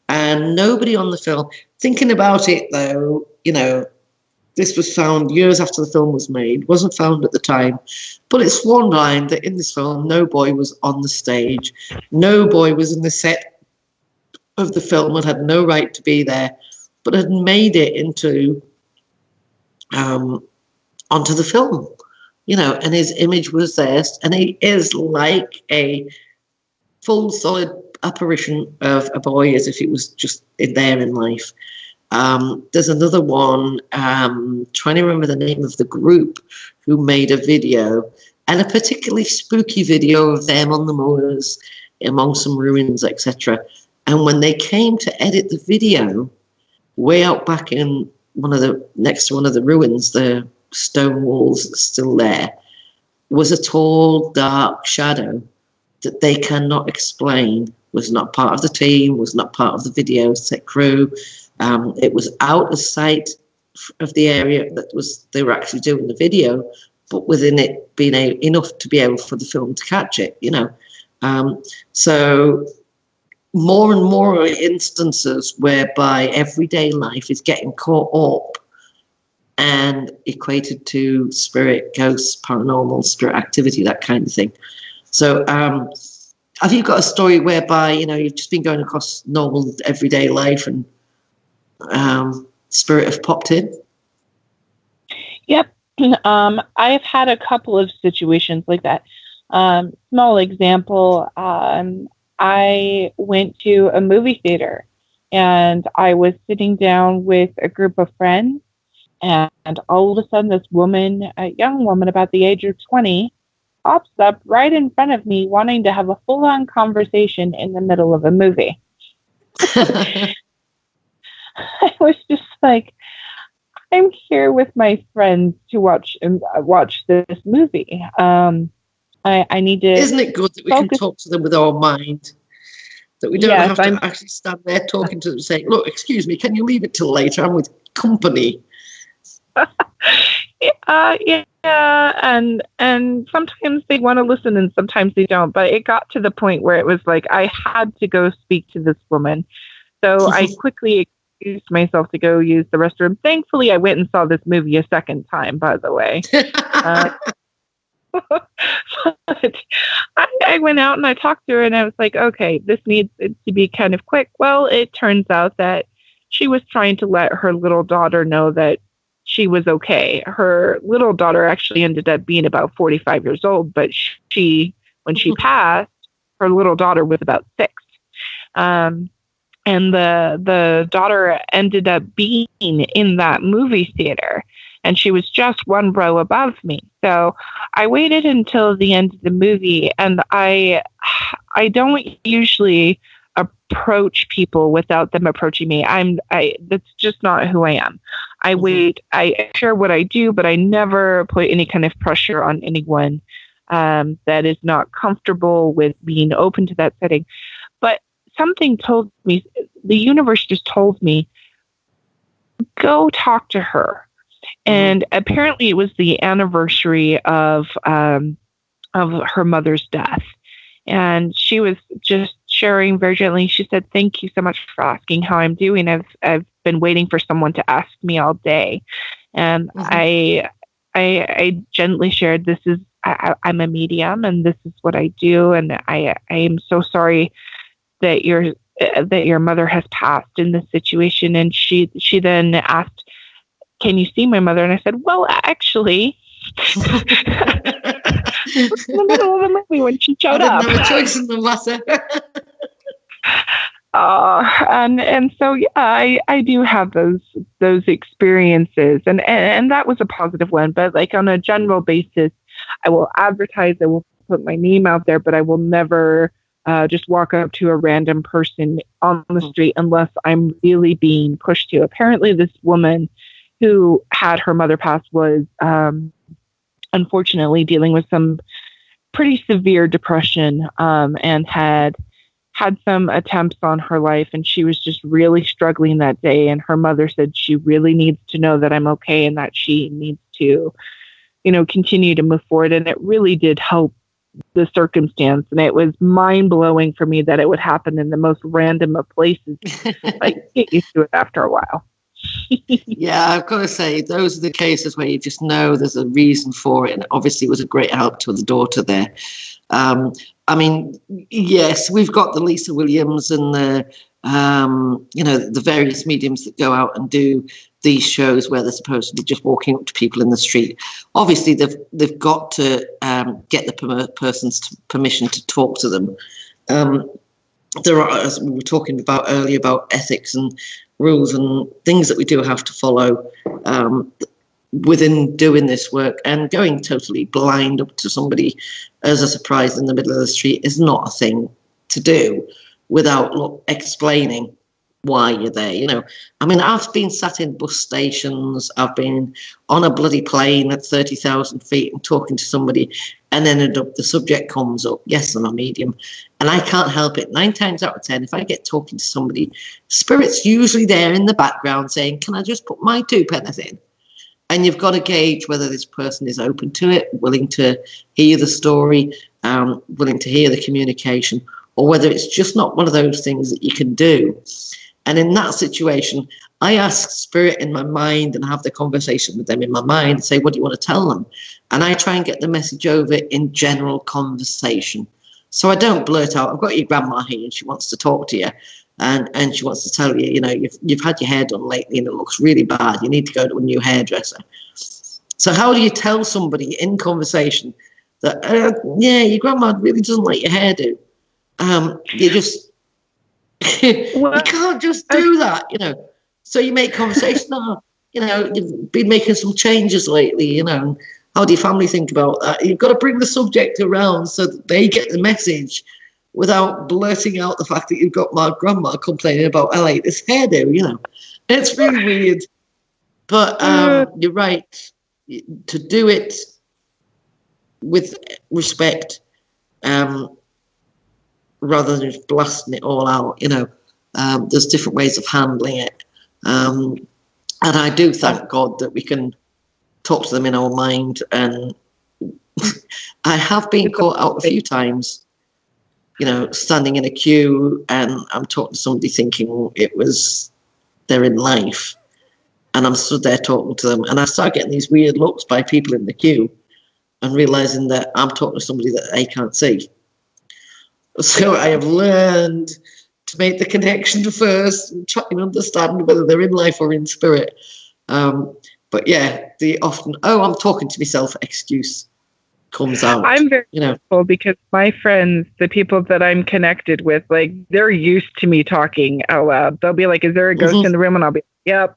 And nobody on the film, thinking about it though, this was found years after the film was made, wasn't found at the time, but it's one line that in this film, no boy was on the stage, no boy was in the set of the film and had no right to be there, but had made it into onto the film, and his image was there, and he is like a full solid apparition of a boy as if it was just there in life. There's another one, trying to remember the name of the group who made a video, and a particularly spooky video of them on the moors among some ruins, etc. And when they came to edit the video, way out back in next to one of the ruins, the stone walls that's still there, was a tall, dark shadow that they cannot explain, was not part of the team, was not part of the video set crew. It was out of sight of the area that they were actually doing the video, but within it being enough to be able for the film to catch it, you know. So more and more instances whereby everyday life is getting caught up and equated to spirit, ghosts, paranormal, spirit activity, that kind of thing. So have you got a story whereby, you know, you've just been going across normal everyday life and spirit have popped in? Yep. I've had a couple of situations like that. Small example, I went to a movie theater and I was sitting down with a group of friends, and all of a sudden this woman, a young woman about the age of 20, pops up right in front of me wanting to have a full-on conversation in the middle of a movie. I was just like, I'm here with my friends to watch this movie. I need to. Isn't it good that we can talk to them with our mind? That we don't have to actually stand there talking to them saying, look, excuse me, can you leave it till later? I'm with company. Yeah, and sometimes they want to listen and sometimes they don't. But it got to the point where it was like I had to go speak to this woman. So I quickly excused myself to go use the restroom. Thankfully, I went and saw this movie a second time, by the way. But I went out and I talked to her and I was like, okay, this needs to be kind of quick. Well, it turns out that she was trying to let her little daughter know that she was okay. Her little daughter actually ended up being about 45 years old, but when she passed, her little daughter was about 6. And the daughter ended up being in that movie theater, and she was just one row above me. So I waited until the end of the movie, and I don't usually approach people without them approaching me. That's just not who I am. I wait, I share what I do, but I never put any kind of pressure on anyone that is not comfortable with being open to that setting. But something told me, the universe just told me, go talk to her. And apparently it was the anniversary of her mother's death. And she was just sharing very gently. She said, thank you so much for asking how I'm doing. I've been waiting for someone to ask me all day. And I gently shared, I'm a medium and this is what I do. And I am so sorry that your mother has passed in this situation. And she then asked, can you see my mother? And I said, well, actually, in the middle of the movie when she showed up. I didn't have a choice in the matter. And so yeah, I do have those experiences, and that was a positive one. But like on a general basis, I will advertise, I will put my name out there, but I will never just walk up to a random person on the street unless I'm really being pushed to. Apparently, this woman who had her mother pass was unfortunately dealing with some pretty severe depression and had some attempts on her life, and she was just really struggling that day. And her mother said she really needs to know that I'm okay and that she needs to, continue to move forward. And it really did help the circumstance. And it was mind blowing for me that it would happen in the most random of places. I get used to it after a while. Yeah, I've got to say, those are the cases where you just know there's a reason for it. And obviously it was a great help to the daughter there. I mean, yes, we've got the Lisa Williams and the various mediums that go out and do these shows where they're supposed to be just walking up to people in the street. Obviously, they've got to get the person's permission to talk to them. there are, as we were talking about earlier, about ethics and rules and things that we do have to follow within doing this work. And going totally blind up to somebody as a surprise in the middle of the street is not a thing to do without explaining why you're there. You know, I mean, I've been sat in bus stations, I've been on a bloody plane at 30,000 feet and talking to somebody, and then the subject comes up. Yes, I'm a medium, and I can't help it. 9 times out of 10, if I get talking to somebody, spirit's usually there in the background saying, can I just put my 2 pence in? And you've got to gauge whether this person is open to it, willing to hear the story, willing to hear the communication, or whether it's just not one of those things that you can do. And in that situation, I ask spirit in my mind and have the conversation with them in my mind and say, what do you want to tell them? And I try and get the message over in general conversation. So I don't blurt out, I've got your grandma here and she wants to talk to you. And she wants to tell you, you know, you've had your hair done lately and it looks really bad. You need to go to a new hairdresser. So how do you tell somebody in conversation that, yeah, your grandma really doesn't like your hairdo? You just... you can't just do that, you know. So you make conversation. Oh, you know, you've been making some changes lately, you know. How do your family think about that? You've got to bring the subject around so that they get the message without blurting out the fact that you've got my grandma complaining about, I like this hairdo, you know. It's really weird. But you're right. To do it with respect, rather than just blasting it all out, you know, there's different ways of handling it. And I do thank God that we can talk to them in our mind. And I have been caught out a few times, you know, standing in a queue and I'm talking to somebody thinking it was they're in life. And I'm stood there talking to them. And I start getting these weird looks by people in the queue and realizing that I'm talking to somebody that they can't see. So I have learned to make the connection first and try and understand whether they're in life or in spirit. But yeah, the often, oh, I'm talking to myself excuse comes out. I'm very grateful grateful because my friends, the people that I'm connected with, like, they're used to me talking out loud. They'll be like, is there a ghost in the room? And I'll be, yep.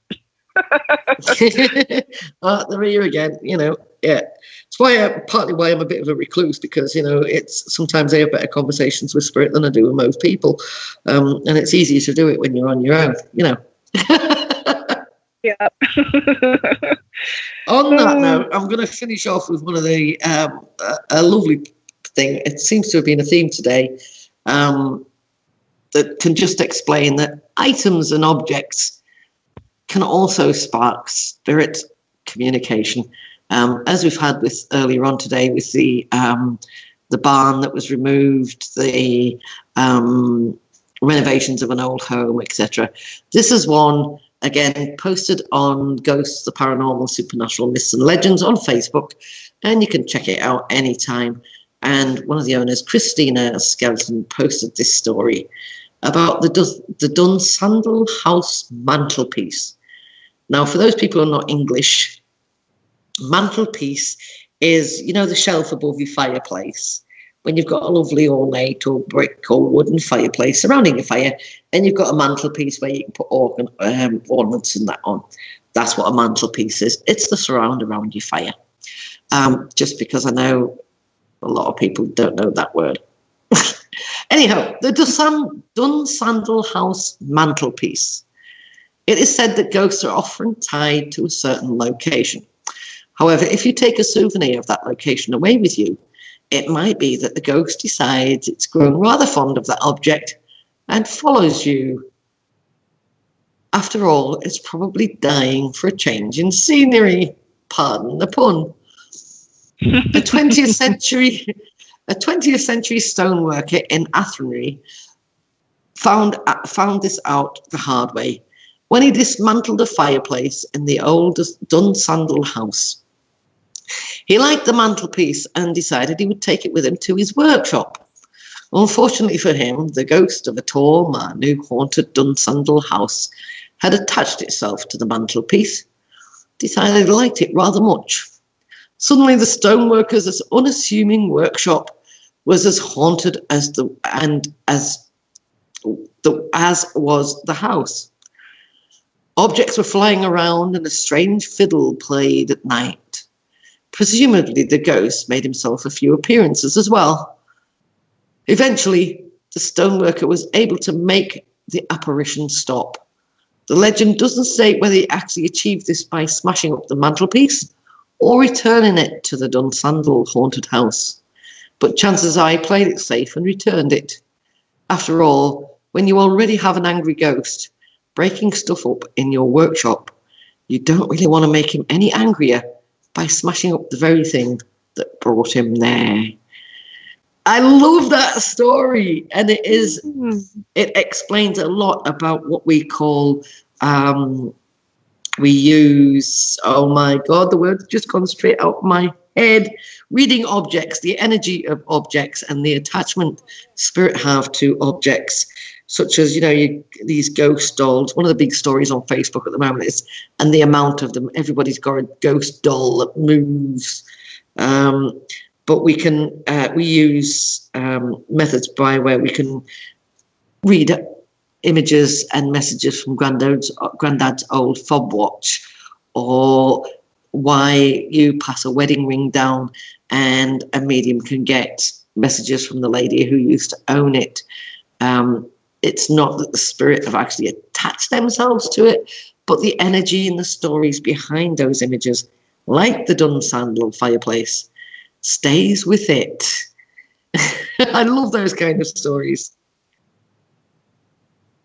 They're here again, you know. Yeah, it's partly why I'm a bit of a recluse, because, you know, it's sometimes I have better conversations with spirit than I do with most people, and it's easier to do it when you're on your own, you know. Yeah. On that note, I'm going to finish off with one of the a lovely thing. It seems to have been a theme today that can just explain that items and objects can also spark spirit communication. As we've had with earlier on today with the barn that was removed, the renovations of an old home, etc. This is one, again, posted on Ghosts, the Paranormal, Supernatural Myths and Legends on Facebook, and you can check it out anytime. And one of the owners, Christina Skeleton, posted this story about the Dunsandle House mantelpiece. Now, for those people who are not English, mantelpiece is, you know, the shelf above your fireplace when you've got a lovely ornate or brick or wooden fireplace surrounding your fire, and you've got a mantelpiece where you can put ornaments and that on. That's what a mantelpiece is. It's the surround around your fire. Just because I know a lot of people don't know that word. Anyhow, the Dunsandle House mantelpiece. It is said that ghosts are often tied to a certain location. However, if you take a souvenir of that location away with you, it might be that the ghost decides it's grown rather fond of that object and follows you. After all, it's probably dying for a change in scenery. Pardon the pun. A 20th century stoneworker in Athenry found this out the hard way when he dismantled a fireplace in the old Dunsandle house. He liked the mantelpiece and decided he would take it with him to his workshop. Unfortunately for him, the ghost of a tall man who haunted Dunsandle house had attached itself to the mantelpiece, decided he liked it rather much. Suddenly the stoneworker's unassuming workshop was as haunted as as was the house. Objects were flying around and a strange fiddle played at night. Presumably the ghost made himself a few appearances as well. Eventually, the stoneworker was able to make the apparition stop. The legend doesn't say whether he actually achieved this by smashing up the mantelpiece or returning it to the Dunsandle haunted house. But chances are he played it safe and returned it. After all, when you already have an angry ghost breaking stuff up in your workshop, you don't really want to make him any angrier by smashing up the very thing that brought him there. I love that story, and it explains a lot about what we call, we use, oh my God, the word's just gone straight out my head, reading objects, the energy of objects and the attachment spirit have to objects, such as, these ghost dolls. One of the big stories on Facebook at the moment is, and the amount of them, everybody's got a ghost doll that moves. But we use methods by where we can read images and messages from granddad's old fob watch, or why you pass a wedding ring down and a medium can get messages from the lady who used to own it. It's not that the spirit have actually attached themselves to it, but the energy and the stories behind those images, like the Dunsandle fireplace, stays with it. I love those kind of stories.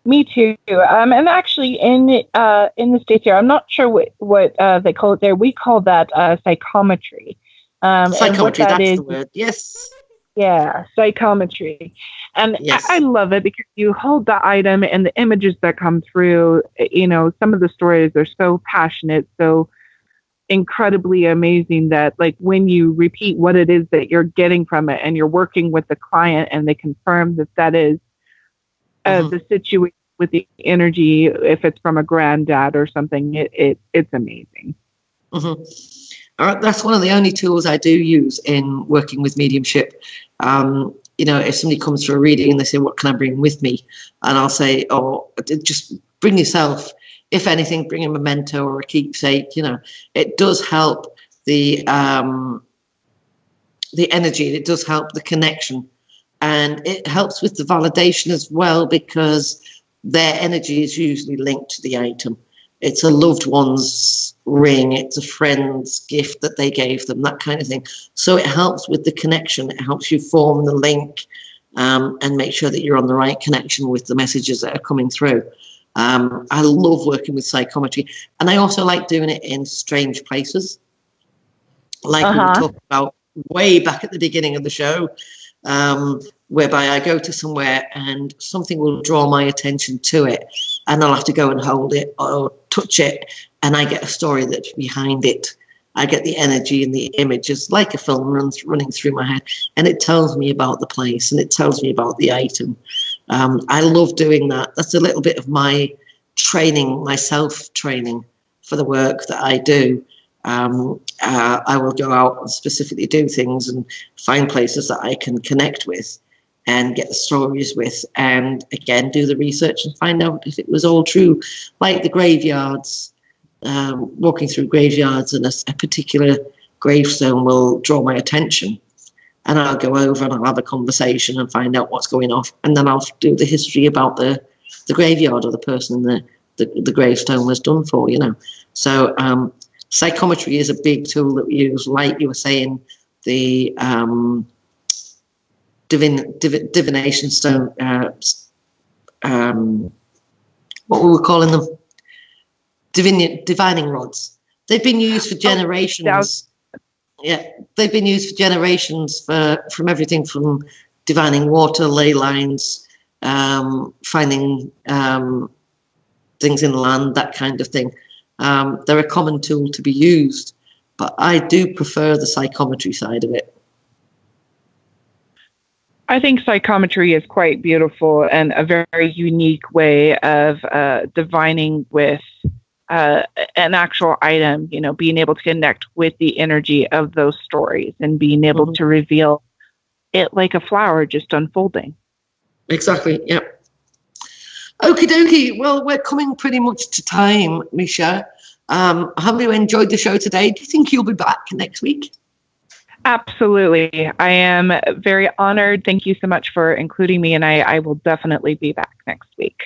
Me too. And actually, in the States here, I'm not sure what they call it there. We call that psychometry. Psychometry, that's is, the word. Yes. Yeah, psychometry. And yes. I love it because you hold the item and the images that come through. Some of the stories are so passionate, so incredibly amazing that, like, when you repeat what it is that you're getting from it and you're working with the client and they confirm that is the situation with the energy, if it's from a granddad or something, it's amazing. Mm-hmm. All right, that's one of the only tools I do use in working with mediumship. If somebody comes for a reading and they say, what can I bring with me? And I'll say, just bring yourself. If anything, bring a memento or a keepsake. It does help the energy. It does help the connection. And it helps with the validation as well, because their energy is usually linked to the item. It's a loved one's ring, it's a friend's gift that they gave them, that kind of thing. So it helps with the connection. It helps you form the link and make sure that you're on the right connection with the messages that are coming through. I love working with psychometry, and I also like doing it in strange places, like we were talking about way back at the beginning of the show, whereby I go to somewhere and something will draw my attention to it, and I'll have to go and hold it or touch it, and I get a story that's behind it. I get the energy and the images, like a film running through my head, and it tells me about the place and it tells me about the item. I love doing that. That's a little bit of my training, my self-training for the work that I do. I will go out and specifically do things and find places that I can connect with and get the stories with, and again do the research and find out if it was all true, like the graveyards. Walking through graveyards, and a particular gravestone will draw my attention, and I'll go over and I'll have a conversation and find out what's going on, and then I'll do the history about the graveyard or the person the gravestone was done for, So psychometry is a big tool that we use, like you were saying, the divination stone, what we were calling them, divining rods. They've been used for generations. They've been used for generations from everything from divining water, ley lines, finding things in land, that kind of thing. They're a common tool to be used, but I do prefer the psychometry side of it. I think psychometry is quite beautiful and a very unique way of divining with an actual item, being able to connect with the energy of those stories and being able to reveal it like a flower just unfolding. Exactly. Yep. Okie dokie. Well, we're coming pretty much to time, Misha. Have you enjoyed the show today? Do you think you'll be back next week? Absolutely. I am very honored. Thank you so much for including me, and I will definitely be back next week.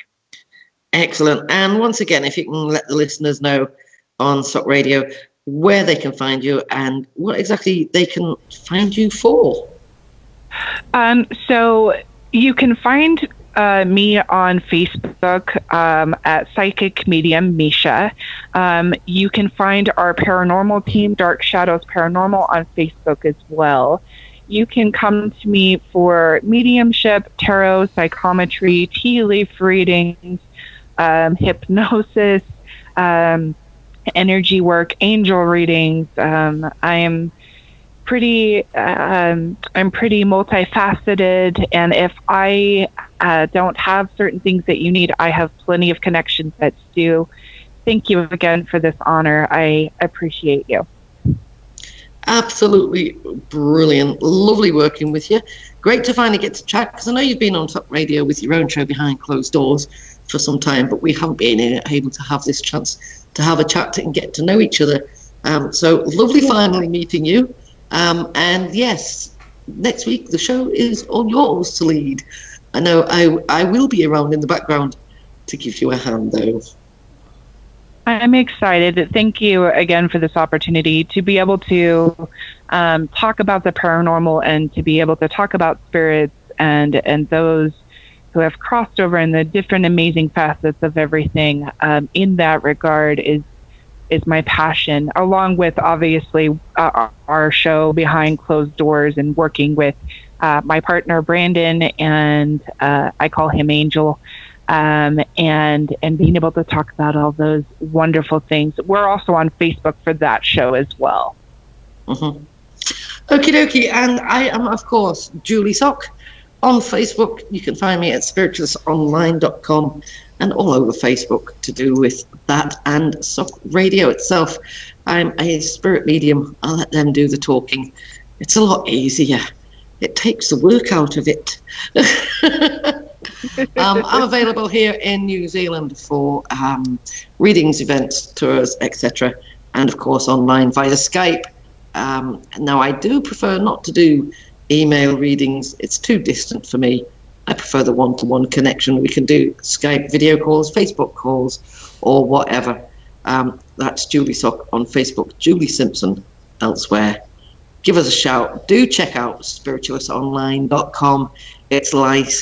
Excellent. And once again, if you can let the listeners know on SOC Radio where they can find you and what exactly they can find you for. So you can find me on Facebook at Psychic Medium Misha. You can find our paranormal team, Dark Shadows Paranormal, on Facebook as well. You can come to me for mediumship, tarot, psychometry, tea leaf readings, hypnosis, energy work, angel readings. I'm pretty multifaceted, and if I don't have certain things that you need, I have plenty of connections that do. Thank you again for this honor. I appreciate you. Absolutely brilliant. Lovely working with you. Great to finally get to chat, because I know you've been on Top Radio with your own show Behind Closed Doors for some time, but we haven't been able to have this chance to have a chat and get to know each other. So lovely finally meeting you. And yes, next week the show is all yours to lead. I know I will be around in the background to give you a hand, though. I'm excited. Thank you again for this opportunity to be able to talk about the paranormal and to be able to talk about spirits and those who have crossed over in the different amazing facets of everything. In that regard is my passion, along with obviously our show Behind Closed Doors and working with my partner Brandon, and I call him Angel, and being able to talk about all those wonderful things. We're also on Facebook for that show as well. Mm-hmm. Okie dokie. And I am, of course, JulieSoc on Facebook. You can find me at spiritualistonline.com and all over Facebook to do with that and SOC Radio itself. I'm a spirit medium. I'll let them do the talking. It's a lot easier. It takes the work out of it. I'm available here in New Zealand for readings, events, tours, etc. And of course online via Skype. Now I do prefer not to do email readings. It's too distant for me. I prefer the one-to-one connection. We can do Skype video calls, Facebook calls, or whatever. That's JulieSoc on Facebook, Julie Simpson elsewhere. Give us a shout. Do check out spiritualistonline.com. It's licensed